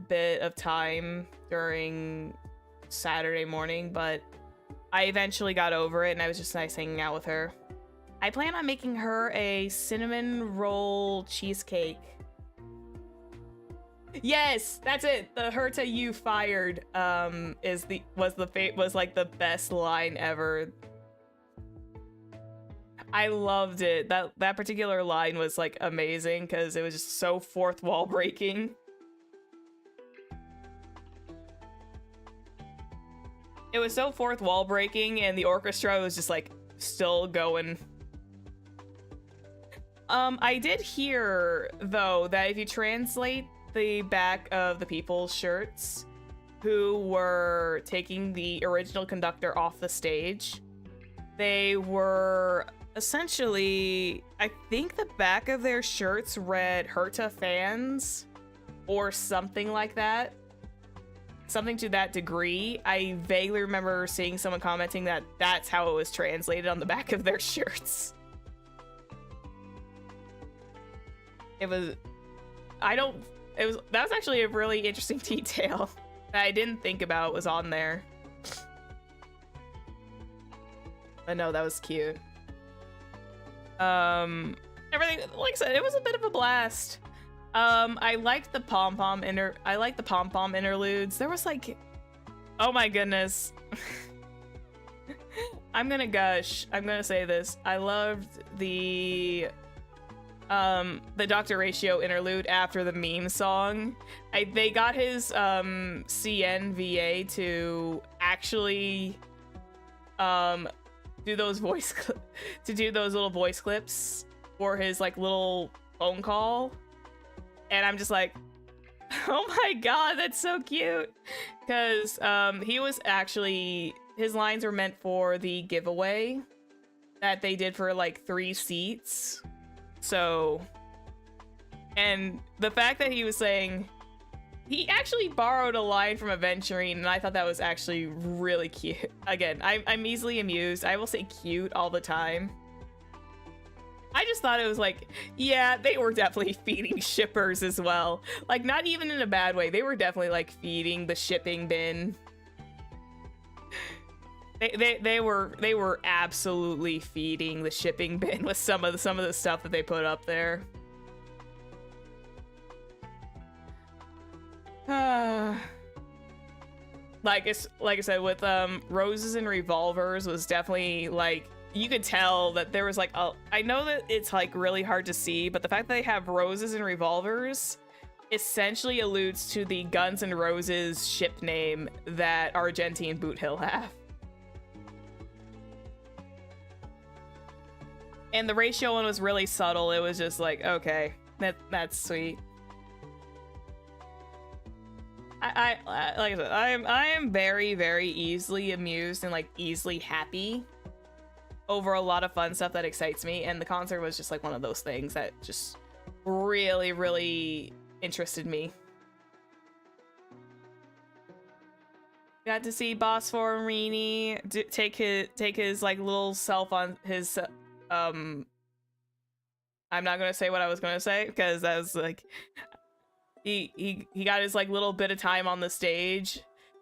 bit of time during Saturday morning, but I eventually got over it, and I was just nice hanging out with her. I plan on making her a cinnamon roll cheesecake. Yes, that's it. The Herta you fired was like the best line ever. I loved it. That particular line was like amazing, because it was just so fourth wall breaking. It was so fourth wall breaking, and the orchestra was just like still going. I did hear, though, that if you translate the back of the people's shirts who were taking the original conductor off the stage, they were essentially, I think the back of their shirts read Herta fans or something like that. Something to that degree. I vaguely remember seeing someone commenting that that's how it was translated on the back of their shirts. That was actually a really interesting detail that I didn't think about was on there. But no, that was cute. Everything, like I said, it was a bit of a blast. I liked the pom-pom interludes. There was like, oh my goodness. I'm gonna gush. I'm gonna say this. I loved the Dr. Ratio interlude after the meme song. They got his CNVA to actually do those little voice clips for his like little phone call, and I'm just like, oh my god, that's so cute, because he was actually, his lines were meant for the giveaway that they did for like 3 seats. So, and the fact that he was saying, he actually borrowed a line from Aventurine, and I thought that was actually really cute. Again, I'm easily amused. I will say cute all the time. I just thought it was like, yeah, they were definitely feeding shippers as well. Like, not even in a bad way. They were definitely like feeding the shipping bin. They were absolutely feeding the shipping bin with some of the stuff that they put up there. Like I said, with Roses and Revolvers was definitely like, you could tell that there was like I know that it's like really hard to see, but the fact that they have Roses and Revolvers essentially alludes to the Guns N' Roses ship name that Argentine Boot Hill have. And the ratio one was really subtle. It was just like, okay, that's sweet. Like I said, I am very, very easily amused and like easily happy over a lot of fun stuff that excites me, and the concert was just like one of those things that just really, really interested me. Got to see Boss Forini take his like little self on his I'm not gonna say what I was gonna say, because that was like, he got his like little bit of time on the stage.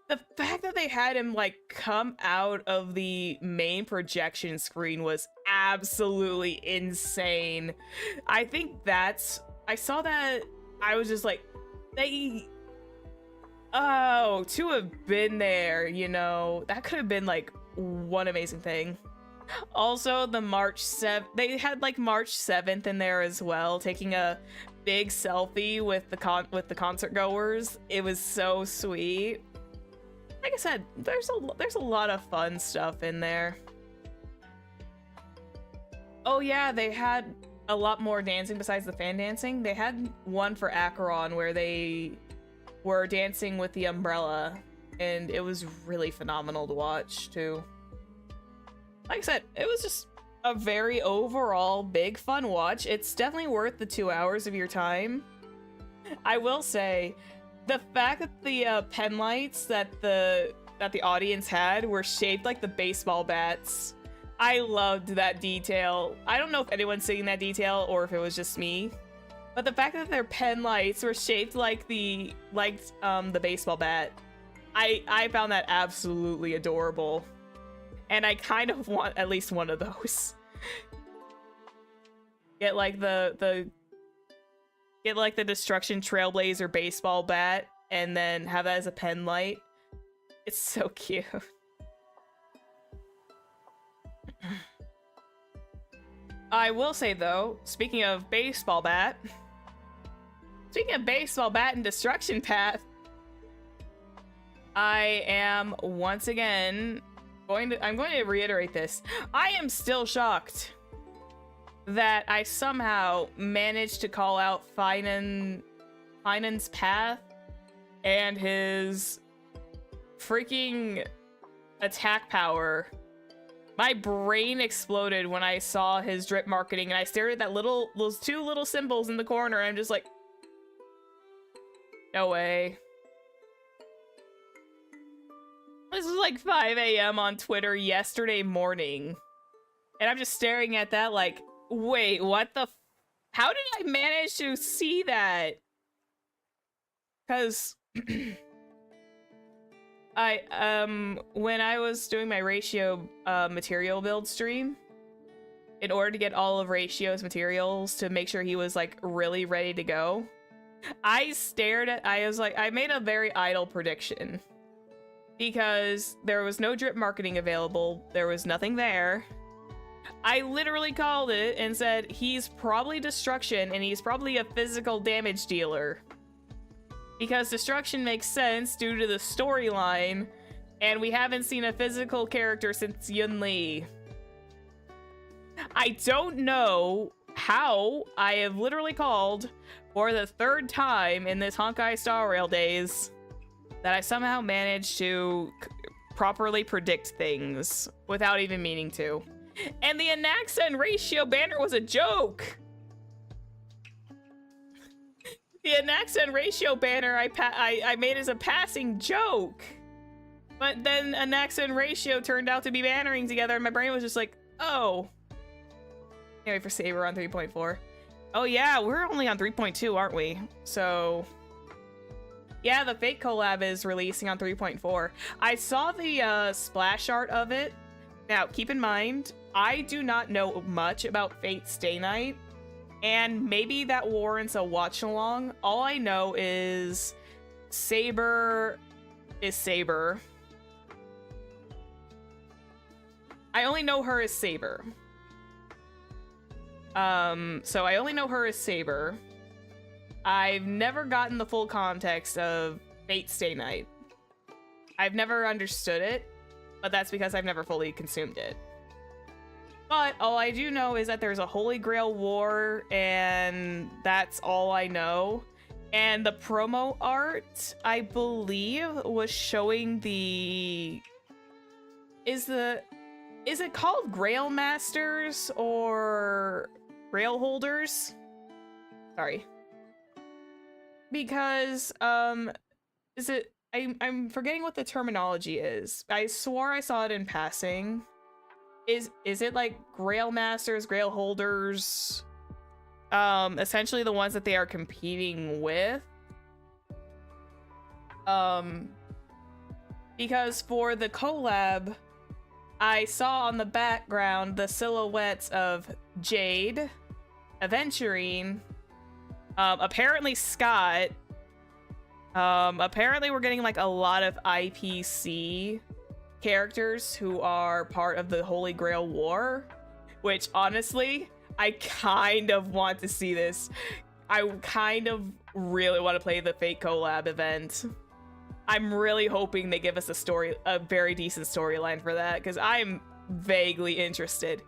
The fact that they had him like come out of the main projection screen was absolutely insane. I think I saw that, I was just like, to have been there, you know, that could have been like one amazing thing. Also, the March 7th, they had like March 7th in there as well, taking a big selfie with the concert goers. It was so sweet. Like I said, there's a lot of fun stuff in there. Oh yeah, they had a lot more dancing besides the fan dancing. They had one for Acheron where they were dancing with the umbrella, and it was really phenomenal to watch too. Like I said, it was just a very overall big fun watch. It's definitely worth the 2 hours of your time. I will say, the fact that the pen lights that the audience had were shaped like the baseball bats, I loved that detail. I don't know if anyone's seeing that detail or if it was just me, but the fact that their pen lights were shaped like the baseball bat, I found that absolutely adorable. And I kind of want at least one of those. Get like the Destruction Trailblazer baseball bat and then have that as a pen light. It's so cute. I will say though, speaking of baseball bat and Destruction Path, I am once again I'm going to reiterate this. I am still shocked that I somehow managed to call out Finan's path and his freaking attack power. My brain exploded when I saw his drip marketing, and I stared at those two little symbols in the corner, and I'm just like, no way. This was like 5 a.m. on Twitter yesterday morning, and I'm just staring at that like, wait, what the how did I manage to see that? Because when I was doing my Ratio material build stream, in order to get all of Ratio's materials to make sure he was like really ready to go, I was like, I made a very idle prediction because there was no drip marketing available. There was nothing there. I literally called it and said, he's probably destruction and he's probably a physical damage dealer. Because destruction makes sense due to the storyline, and we haven't seen a physical character since Yun Li. I don't know how I have literally called for the 3rd time in this Honkai Star Rail days that I somehow managed to properly predict things without even meaning to. And the Anaxa and Ratio banner was a joke! The Anaxa and Ratio banner I made as a passing joke. But then Anaxa and Ratio turned out to be bannering together, and my brain was just like, oh. Anyway, for Saber on 3.4. Oh yeah, we're only on 3.2, aren't we? So yeah, the Fate collab is releasing on 3.4. I saw the splash art of it. Now, keep in mind, I do not know much about Fate Stay Night, and maybe that warrants a watch along. All I know is Saber is Saber. I only know her as Saber. So I only know her as Saber. I've never gotten the full context of Fate Stay Night. I've never understood it, but that's because I've never fully consumed it. But all I do know is that there's a Holy Grail war, and that's all I know. And the promo art, I believe, was showing the... Is it called Grail Masters or Grail Holders? Sorry. Because, is it... I'm forgetting what the terminology is. I swore I saw it in passing. Is it like Grail Masters, Grail Holders? Essentially the ones that they are competing with. Because for the collab, I saw on the background the silhouettes of Jade, Aventurine, apparently Scott. Apparently we're getting like a lot of IPC characters who are part of the Holy Grail War, which honestly, I kind of want to see this. I kind of really want to play the Fate collab event. I'm really hoping they give us a very decent storyline for that, because I'm vaguely interested.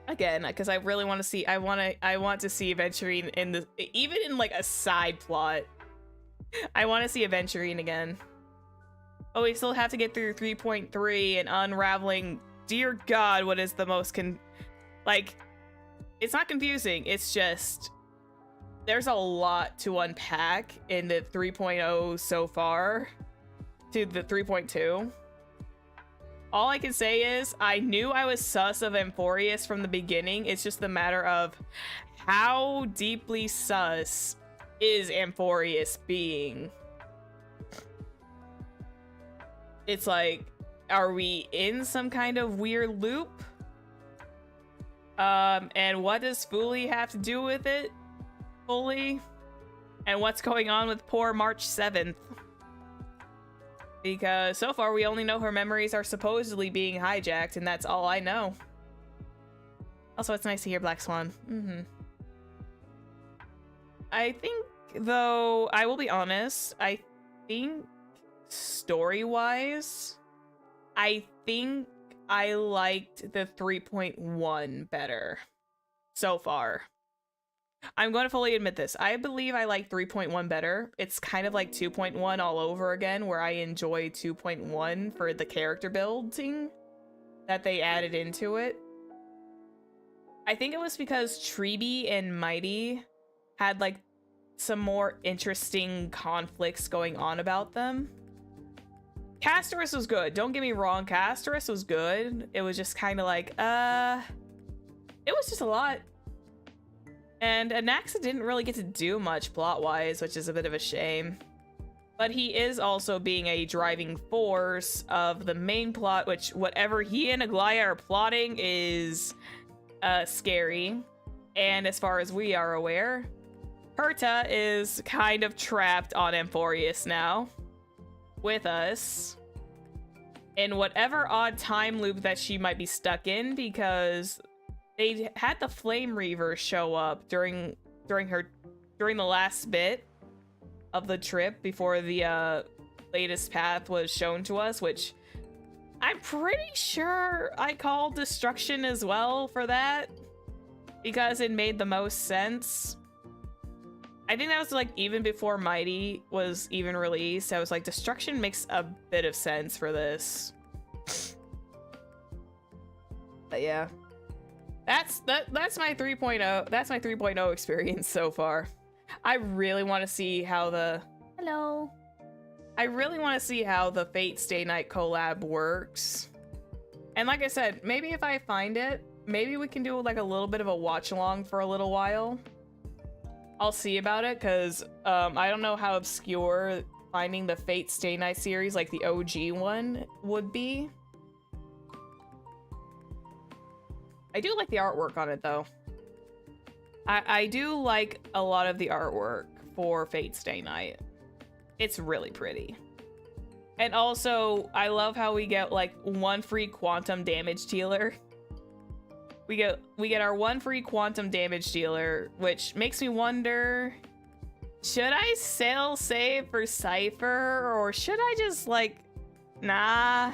Again, because I really want to see, I want to see Aventurine in the, even in like a side plot. I want to see Aventurine again. Oh, we still have to get through 3.3 and unraveling. Dear God, what is the most like, it's not confusing. It's just, there's a lot to unpack in the 3.0 so far to the 3.2. All I can say is I knew I was sus of Amphorius from the beginning. It's just a matter of how deeply sus is Amphorius being. It's like, are we in some kind of weird loop? And what does Fooly have to do with it fully? And what's going on with poor March 7th? Because so far we only know her memories are supposedly being hijacked, and that's all I know. Also, it's nice to hear Black Swan. I think, though, I will be honest, I think story-wise, I think I liked the 3.1 better so far. I'm going to fully admit this. I believe I like 3.1 better. It's kind of like 2.1 all over again, where I enjoy 2.1 for the character building that they added into it. I think it was because Treeby and Mighty had like some more interesting conflicts going on about them. Castorus was good. Don't get me wrong. Castorus was good. It was just kind of like, it was just a lot. And Anaxa didn't really get to do much plot-wise, which is a bit of a shame. But he is also being a driving force of the main plot, which whatever he and Aglaya are plotting is scary. And as far as we are aware, Herta is kind of trapped on Amphorius now with us in whatever odd time loop that she might be stuck in, because they had the Flame Reaver show up during the last bit of the trip before the latest path was shown to us, which I'm pretty sure I called destruction as well for that, because it made the most sense. I think that was like even before Mighty was even released. I was like, destruction makes a bit of sense for this. But yeah. That's my 3.0. That's my 3.0 experience so far. I really want to see how the I really want to see how the Fate Stay Night collab works. And like I said, maybe if I find it, maybe we can do like a little bit of a watch along for a little while. I'll see about it, because I don't know how obscure finding the Fate Stay Night series, like the OG one, would be. I do like the artwork on it, though. I do like a lot of the artwork for Fate Stay Night. It's really pretty. And also, I love how we get, like, one free quantum damage dealer. We get our one free quantum damage dealer, which makes me wonder, should I save for Cypher, or should I just, like, nah?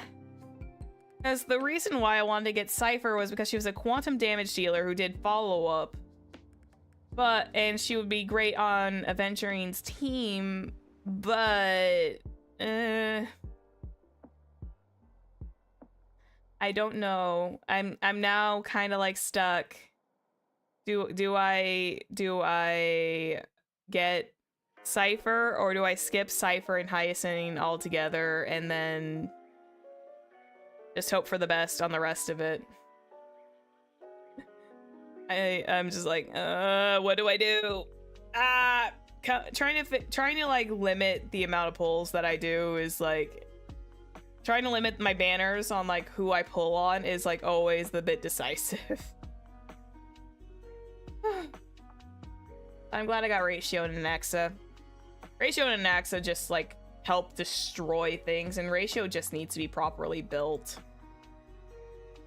Because the reason why I wanted to get Cypher was because she was a quantum damage dealer who did follow-up. And she would be great on Aventurine's team, but I don't know. I'm now kind of like stuck. Do I get Cypher, or do I skip Cypher and Hyacinth altogether and then just hope for the best on the rest of it? I'm just like, what do I do? Trying to like limit the amount of pulls that I do is like, trying to limit my banners on like who I pull on is like always the bit decisive. I'm glad I got Ratio and Anaxa. Ratio and Anaxa just like help destroy things, and Ratio just needs to be properly built.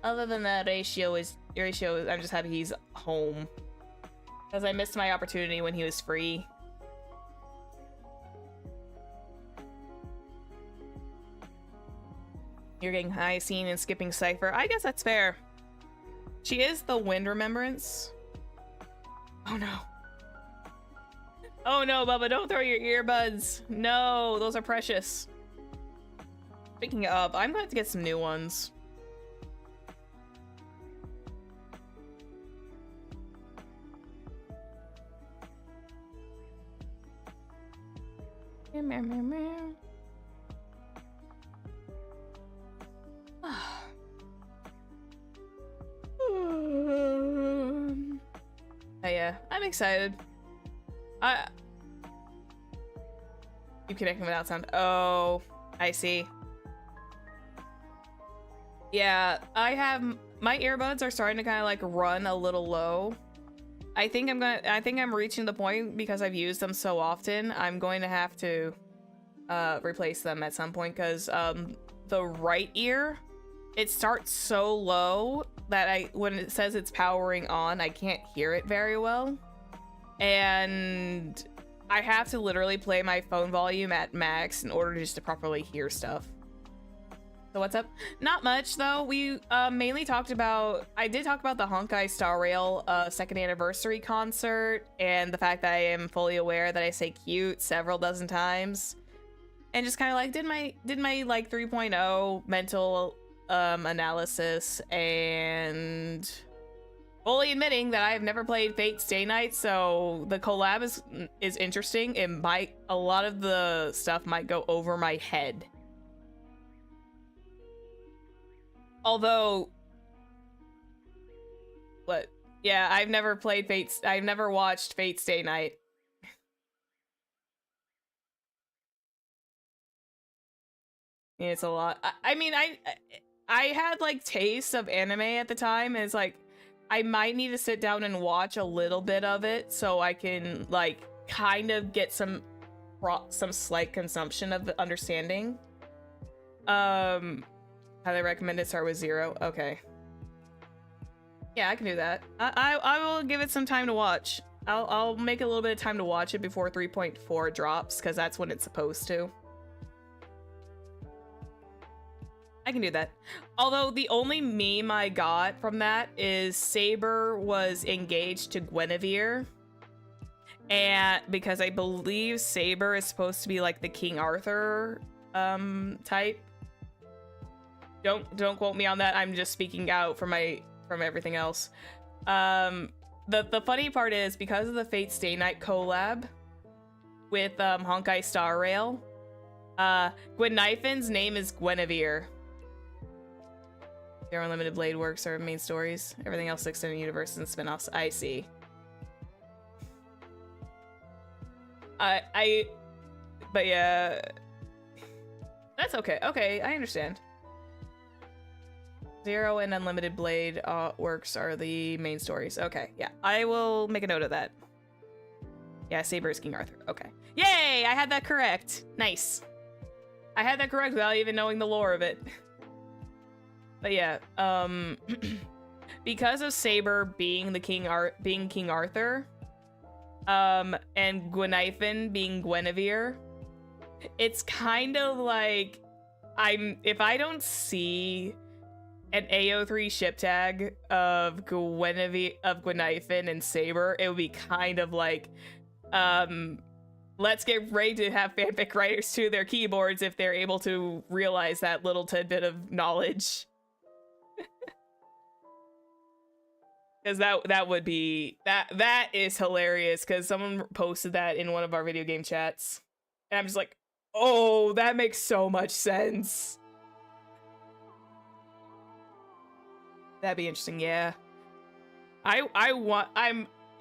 Other than that, Ratio is I'm just happy he's home, because I missed my opportunity when he was free. You're getting Hyacinth and skipping Cypher. I guess that's fair. She is the Wind Remembrance. Oh no. Oh no, Bubba, don't throw your earbuds. No, those are precious. Speaking of, I'm going to get some new ones. Yeah, I'm excited. You connecting without sound. Oh, I see. Yeah, my earbuds are starting to kind of like run a little low. I think I'm reaching the point, because I've used them so often, I'm going to have to replace them at some point, because the right ear, it starts so low that when it says it's powering on, I can't hear it very well. And I have to literally play my phone volume at max in order just to properly hear stuff. So what's up? Not much though. We mainly talked about, I did talk about the Honkai Star Rail 2nd anniversary concert and the fact that I am fully aware that I say cute several dozen times. And just kind of like did my like 3.0 mental analysis and fully admitting that I have never played Fate Stay Night, so the collab is interesting. It might, a lot of the stuff might go over my head. Although, what? Yeah, I've never played I've never watched Fate Stay Night. Yeah, it's a lot. I mean, I had like tastes of anime at the time, and it's like I might need to sit down and watch a little bit of it so I can like kind of get some slight consumption of the understanding. Highly recommend it. Start with 0. Okay. Yeah, I can do that. I will give it some time to watch. I'll make a little bit of time to watch it before 3.4 drops, because that's when it's supposed to. I can do that. Although the only meme I got from that is Saber was engaged to Guinevere. And because I believe Saber is supposed to be like the King Arthur type. Don't quote me on that. I'm just speaking out from everything else. The funny part is because of the Fate Stay Night collab with Honkai Star Rail, Gwenifen's name is Guinevere. Their Unlimited Blade works are main stories. Everything else extended universe and spin-offs. I see. But yeah, that's okay. Okay, I understand. 0 and Unlimited Blade works are the main stories. Okay, yeah, I will make a note of that. Yeah, Saber is King Arthur. Okay. Yay! I had that correct. Nice. I had that correct without even knowing the lore of it. But yeah, because of Saber being the King Arthur, and Gwenifen being Guinevere, it's kind of like if I don't see an AO3 ship tag of Gwenifen and Saber, it would be kind of like, let's get ready to have fanfic writers to their keyboards if they're able to realize that little tidbit of knowledge. Because that would be that is hilarious, because someone posted that in one of our video game chats and I'm just like, oh, that makes so much sense. That'd be interesting. Yeah,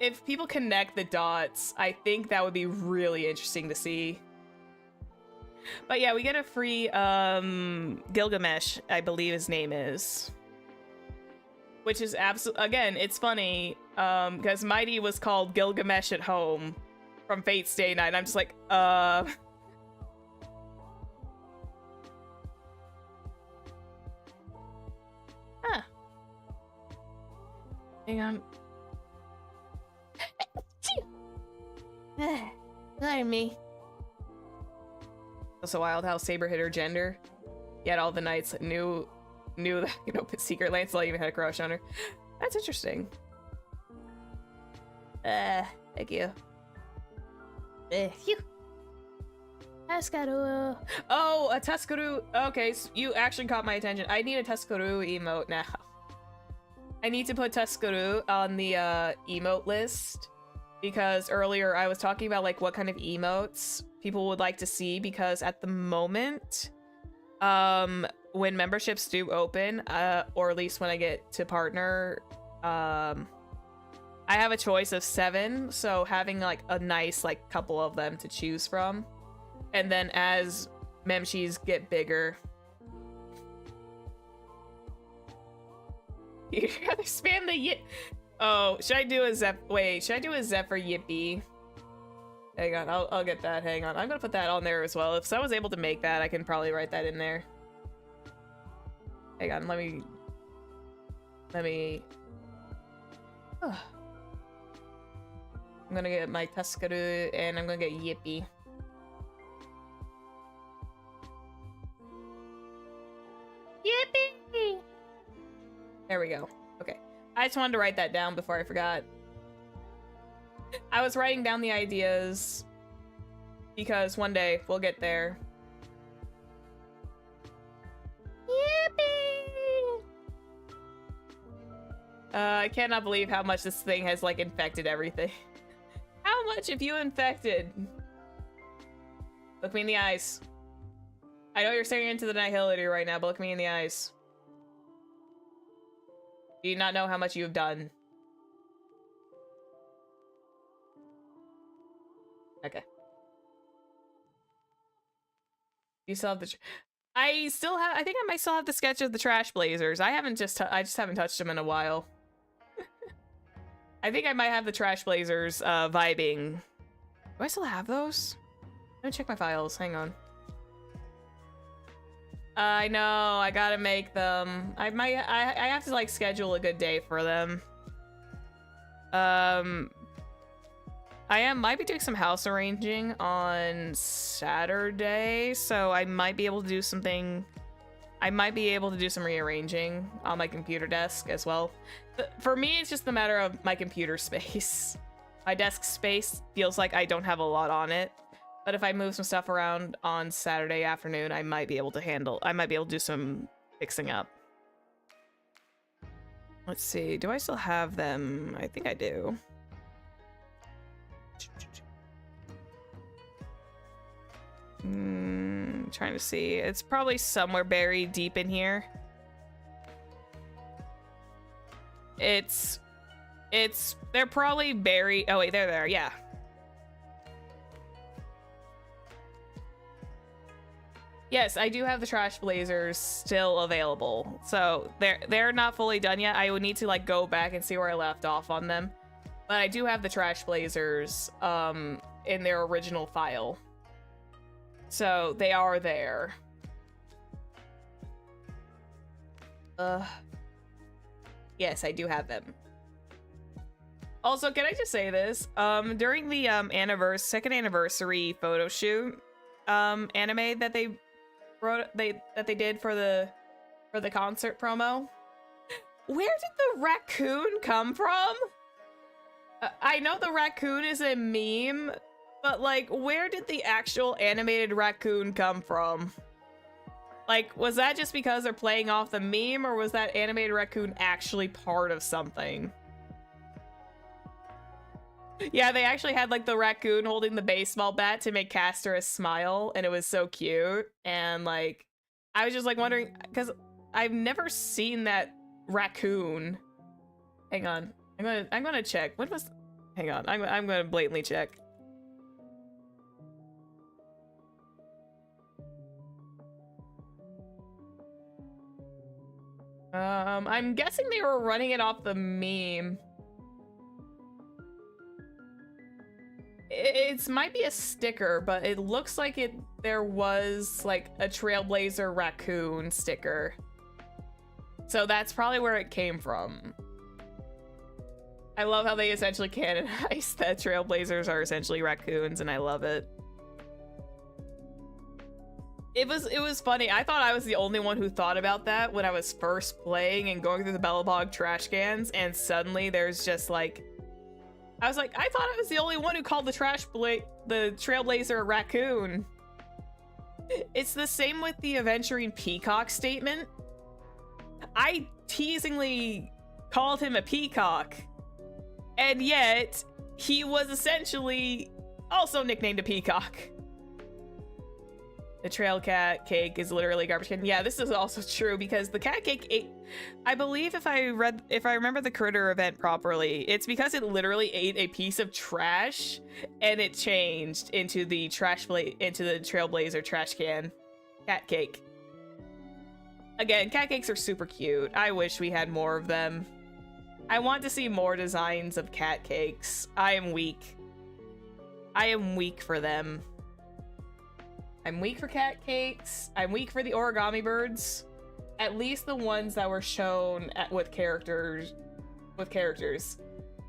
if people connect the dots, I think that would be really interesting to see. But yeah, we get a free Gilgamesh, I believe his name is. Which is absolutely, again, it's funny, because Mighty was called Gilgamesh at home from Fate Stay Night, and I'm just like, Huh. Hang on. Sorry, me. It's so wild how Saber hit her gender, yet all the knights knew that, you know, Secret Lancelot even had a crush on her. That's interesting. Thank you. Phew. Tuskaru. Oh, a Tuskaru. Okay, so you actually caught my attention. I need a Tuskaru emote now. I need to put Tuskaru on the emote list, because earlier I was talking about like what kind of emotes people would like to see, because at the moment, when memberships do open, or at least when I get to partner, I have a choice of 7, so having like a nice like couple of them to choose from, and then as memshies get bigger, you rather spam the oh, should I do a should I do a Zephyr Yippee? Hang on, I'll get that. Hang on, I'm gonna put that on there as well. If I was able to make that, I can probably write that in there. Hang on, let me... I'm gonna get my Tuskaru, and I'm gonna get Yippee. Yippee! There we go. Okay. I just wanted to write that down before I forgot. I was writing down the ideas because one day we'll get there. Yippee! I cannot believe how much this thing has, like, infected everything. How much have you infected? Look me in the eyes. I know you're staring into the nihility right now, but look me in the eyes. Do you not know how much you've done? Okay. You still have the... I think I might still have the sketch of the Trash Blazers. I just haven't touched them in a while. I think I might have the Trash Blazers vibing. Do I still have those? Let me check my files. Hang on. I know. I gotta make them. I have to like schedule a good day for them. Might be doing some house arranging on Saturday, so I might be able to do something. I might be able to do some rearranging on my computer desk as well. For me, it's just a matter of my computer space. My desk space feels like I don't have a lot on it, but if I move some stuff around on Saturday afternoon, I might be able to do some fixing up. Let's see, do I still have them? I think I do. Trying to see. It's probably somewhere buried deep in here. They're probably buried. Oh wait, they're there. Yeah. Yes, I do have the Trash Blazers still available. So they're not fully done yet. I would need to like go back and see where I left off on them. But I do have the Trash Blazers in their original file. So they are there. Yes, I do have them. Also, can I just say this? During the second anniversary photo shoot anime that they did for the concert promo, where did the raccoon come from? I know the raccoon is a meme, but like, where did the actual animated raccoon come from? Like, was that just because they're playing off the meme, or was that animated raccoon actually part of something? Yeah, they actually had like the raccoon holding the baseball bat to make Castor smile, and it was so cute. And like, I was just like wondering, because I've never seen that raccoon. Hang on, I'm gonna check. What was? Hang on, I'm gonna blatantly check. I'm guessing they were running it off the meme. It might be a sticker, but it looks like there was like a Trailblazer raccoon sticker. So that's probably where it came from. I love how they essentially canonized that Trailblazers are essentially raccoons, and I love it. It was funny. I thought I was the only one who thought about that when I was first playing and going through the Bellabog trash cans, and suddenly there's just like, I was like, I thought I was the only one who called the Trailblazer a raccoon. It's the same with the Aventurine Peacock statement. I teasingly called him a peacock, and yet he was essentially also nicknamed a peacock. The trail cat cake is literally garbage can. Yeah, this is also true because the cat cake ate, I believe if I remember the critter event properly, it's because it literally ate a piece of trash and it changed into the Trailblazer trash can cat cake. Again, cat cakes are super cute. I wish we had more of them. I want to see more designs of cat cakes. I am weak. I am weak for them. I'm weak for cat cakes. I'm weak for the origami birds. At least the ones that were shown with characters.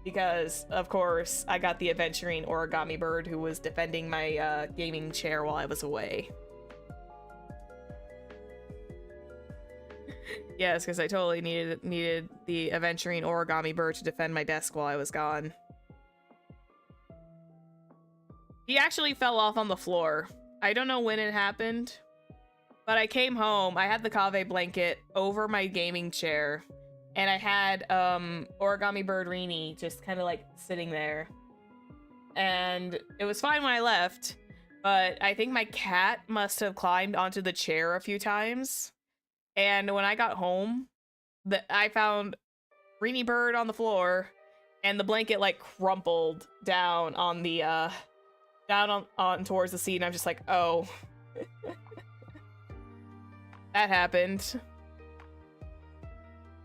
because of course I got the adventuring origami bird who was defending my gaming chair while I was away. Yes, because I totally needed the adventuring origami bird to defend my desk while I was gone. He actually fell off on the floor. I don't know when it happened, but I came home, I had the kave blanket over my gaming chair, and I had origami bird Rini just kind of like sitting there. And it was fine when I left, but I think my cat must have climbed onto the chair a few times. And when I got home, I found Rini bird on the floor, and the blanket like crumpled down on the down on towards the seat, and I'm just like, oh. That happened.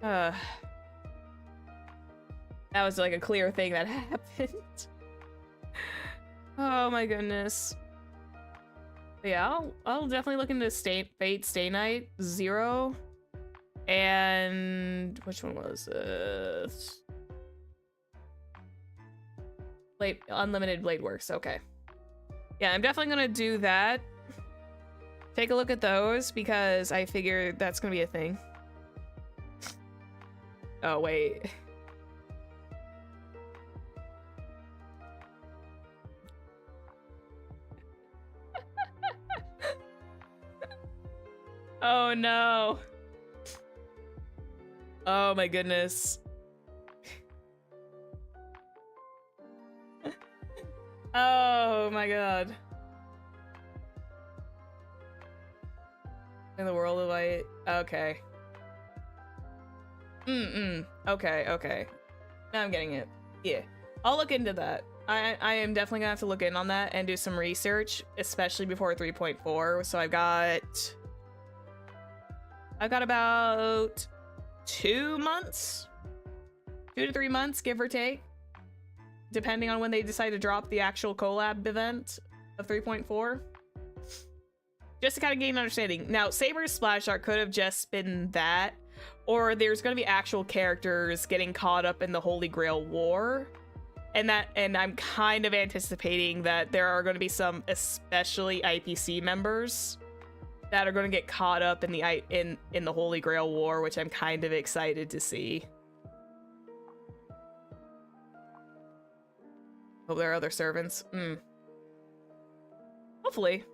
That was like a clear thing that happened. Oh my goodness. But yeah, I'll definitely look into Fate Stay Night 0. And which one was this? Unlimited Blade Works, okay. Yeah, I'm definitely gonna do that. Take a look at those because I figure that's gonna be a thing. Oh, wait. Oh no. Oh my goodness. Oh my god. In the world of light. Okay. Okay, okay. Now I'm getting it. Yeah. I'll look into that. I am definitely gonna have to look in on that and do some research, especially before 3.4. So I've got about 2 months, 2 to 3 months, give or take, depending on when they decide to drop the actual collab event of 3.4. Just to kind of gain an understanding. Now, Saber's splash art could have just been that, or there's going to be actual characters getting caught up in the Holy Grail War, and I'm kind of anticipating that there are going to be some, especially IPC members, that are going to get caught up in the Holy Grail War, which I'm kind of excited to see. Hope there are other servants. Hopefully.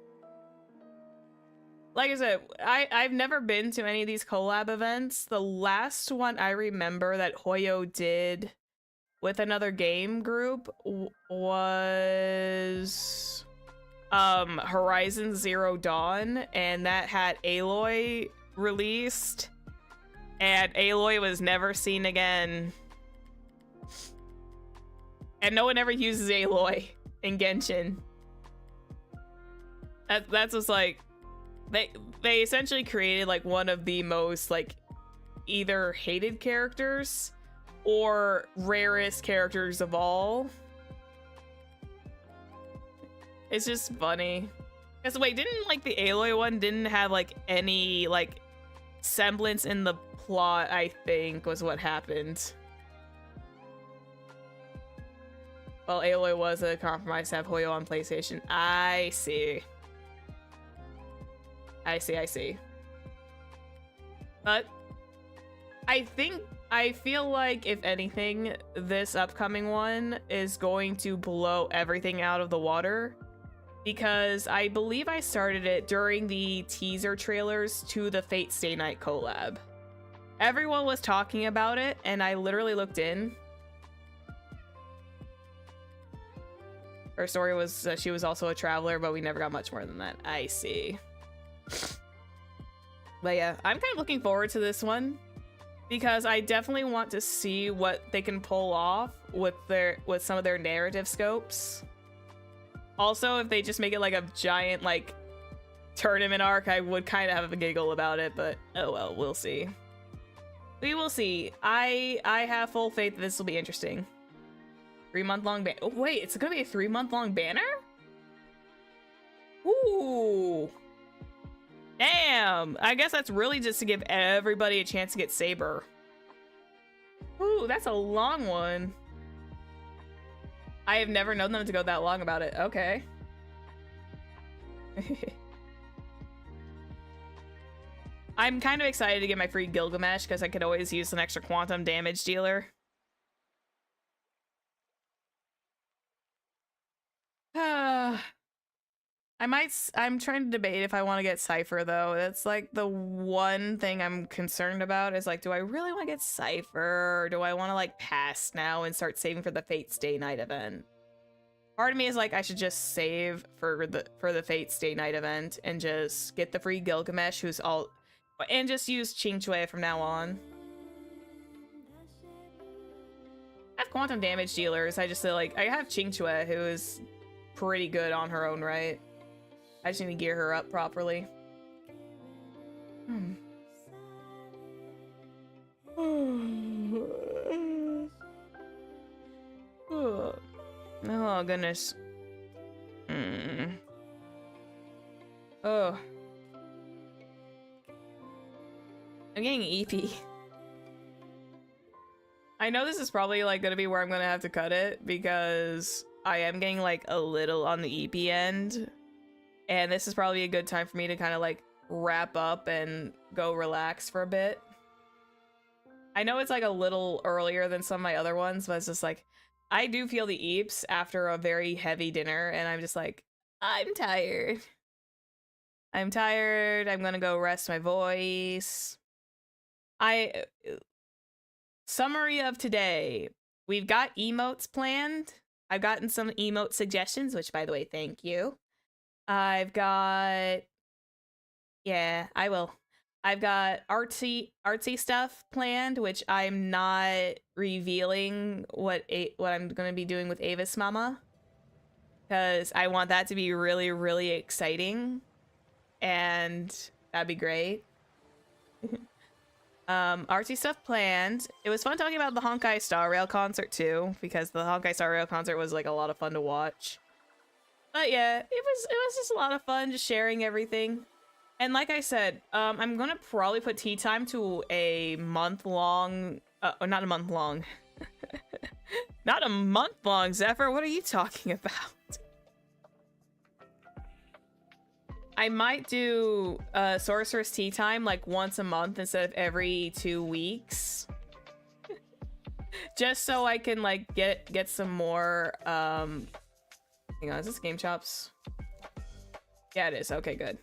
Like I said, I've never been to any of these collab events. The last one I remember that Hoyo did with another game group was Horizon Zero Dawn, and that had Aloy released, and Aloy was never seen again. And no one ever uses Aloy in Genshin. That's what's like, they essentially created like one of the most like either hated characters or rarest characters of all. It's just funny. Cause wait, didn't like the Aloy one didn't have like any like semblance in the plot, I think was what happened. Well, Aloy was a compromise to have Hoyo on PlayStation. I see. I see. But I feel like if anything, this upcoming one is going to blow everything out of the water, because I believe I started it during the teaser trailers to the Fate Stay Night collab. Everyone was talking about it, and I literally looked in. Her story was she was also a traveler, but we never got much more than that. I see. But yeah, I'm kind of looking forward to this one because I definitely want to see what they can pull off with some of their narrative scopes. Also, if they just make it like a giant like tournament arc, I would kind of have a giggle about it, but oh well, we'll see. We will see. I have full faith that this will be interesting. 3-month-long ban. Oh, wait, it's gonna be a 3-month-long banner? Ooh. Damn. I guess that's really just to give everybody a chance to get Saber. Ooh, that's a long one. I have never known them to go that long about it. Okay. I'm kind of excited to get my free Gilgamesh because I could always use an extra quantum damage dealer. I'm trying to debate if I want to get Cypher though. That's like the one thing I'm concerned about is like, do I really want to get Cypher or do I want to like pass now and start saving for the Fate Stay Night event? Part of me is like, I should just save for the Fate Stay Night event and just get the free Gilgamesh who's all, and just use Qingque from now on. I have quantum damage dealers. I just like, I have Qingque who is pretty good on her own right. I just need to gear her up properly. Oh, goodness. Oh. I'm getting EP. I know this is probably like gonna be where I'm gonna have to cut it because I am getting like a little on the EP end. And this is probably a good time for me to kind of like wrap up and go relax for a bit. I know it's like a little earlier than some of my other ones, but it's just like, I do feel the eeps after a very heavy dinner and I'm just like, I'm tired. I'm tired. I'm gonna go rest my voice. Summary of today. We've got emotes planned. I've gotten some emote suggestions, which by the way, thank you. I've got, yeah, I will. I've got artsy stuff planned, which I'm not revealing what I'm gonna be doing with Ava's mama, because I want that to be really, really exciting, and that'd be great. Artsy stuff planned. It was fun talking about the Honkai Star Rail concert too, because the Honkai Star Rail concert was like a lot of fun to watch. But yeah, it was just a lot of fun just sharing everything. And like I said, I'm gonna probably put tea time to a month-long, or not a month-long. Not a month-long, Zephyr, what are you talking about? I might do Sorceress Tea Time like once a month instead of every 2 weeks. Just so I can like get some more, hang on, is this Game Chops? Yeah, it is. Okay, good.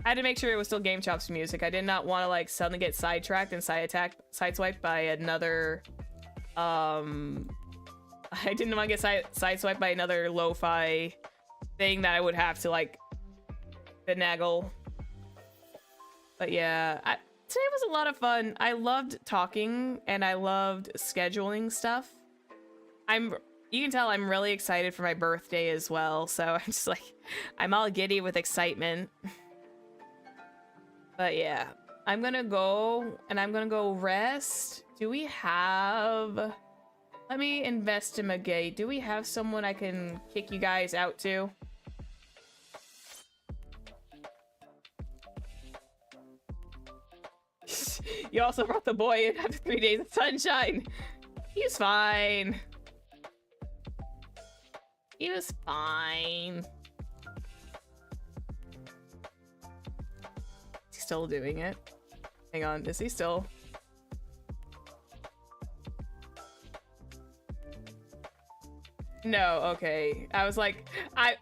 I had to make sure it was still Game Chops music. I did not want to like suddenly get sidetracked and sideswiped by another I didn't want to get sideswiped by another lo-fi thing that I would have to like finagle. But yeah, today was a lot of fun. I loved talking and I loved scheduling stuff. You can tell I'm really excited for my birthday as well, so I'm just like, I'm all giddy with excitement. But yeah, I'm gonna go and I'm gonna go rest. Do we have... Let me investigate. Do we have someone I can kick you guys out to? You also brought the boy in after 3 days of sunshine. He's fine. He was fine. Is he still doing it? Hang on, is he still? No, okay. I was like, I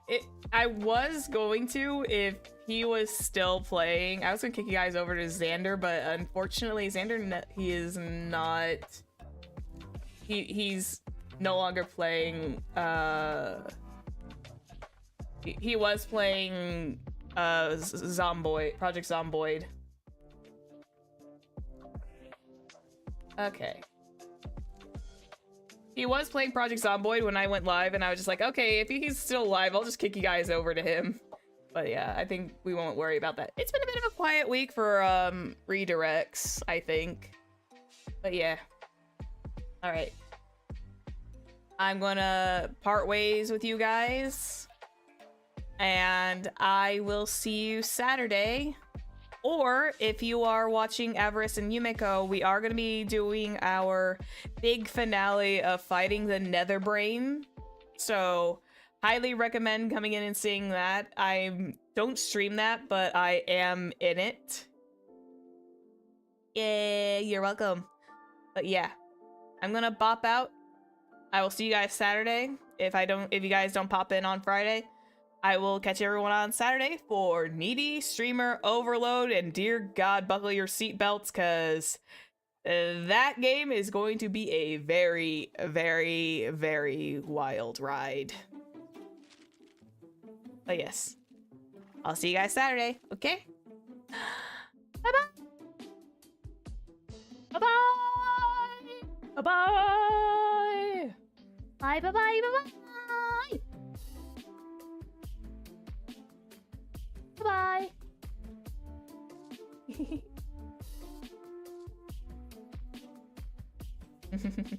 was going to if he was still playing. I was gonna kick you guys over to Xander, but unfortunately, Xander, he is not. He's no longer playing. He was playing Zomboid, Project Zomboid. Okay. He was playing Project Zomboid when I went live, and I was just like, okay, if he's still live, I'll just kick you guys over to him. But yeah, I think we won't worry about that. It's been a bit of a quiet week for redirects, I think. But yeah. All right. I'm gonna part ways with you guys. And I will see you Saturday. Or if you are watching Avarice and Yumeko, we are going to be doing our big finale of fighting the Netherbrain So highly recommend coming in and seeing that. I don't stream that, but I am in it. Yeah, you're welcome. But yeah, I'm gonna bop out. I will see you guys Saturday. If you guys don't pop in on Friday, I will catch everyone on Saturday for Needy Streamer Overload, and dear God, buckle your seatbelts, cause that game is going to be a very, very, very wild ride. But yes, I'll see you guys Saturday, okay? Bye-bye! Bye-bye! Bye-bye! Bye-bye, bye-bye! Bye-bye! Bye.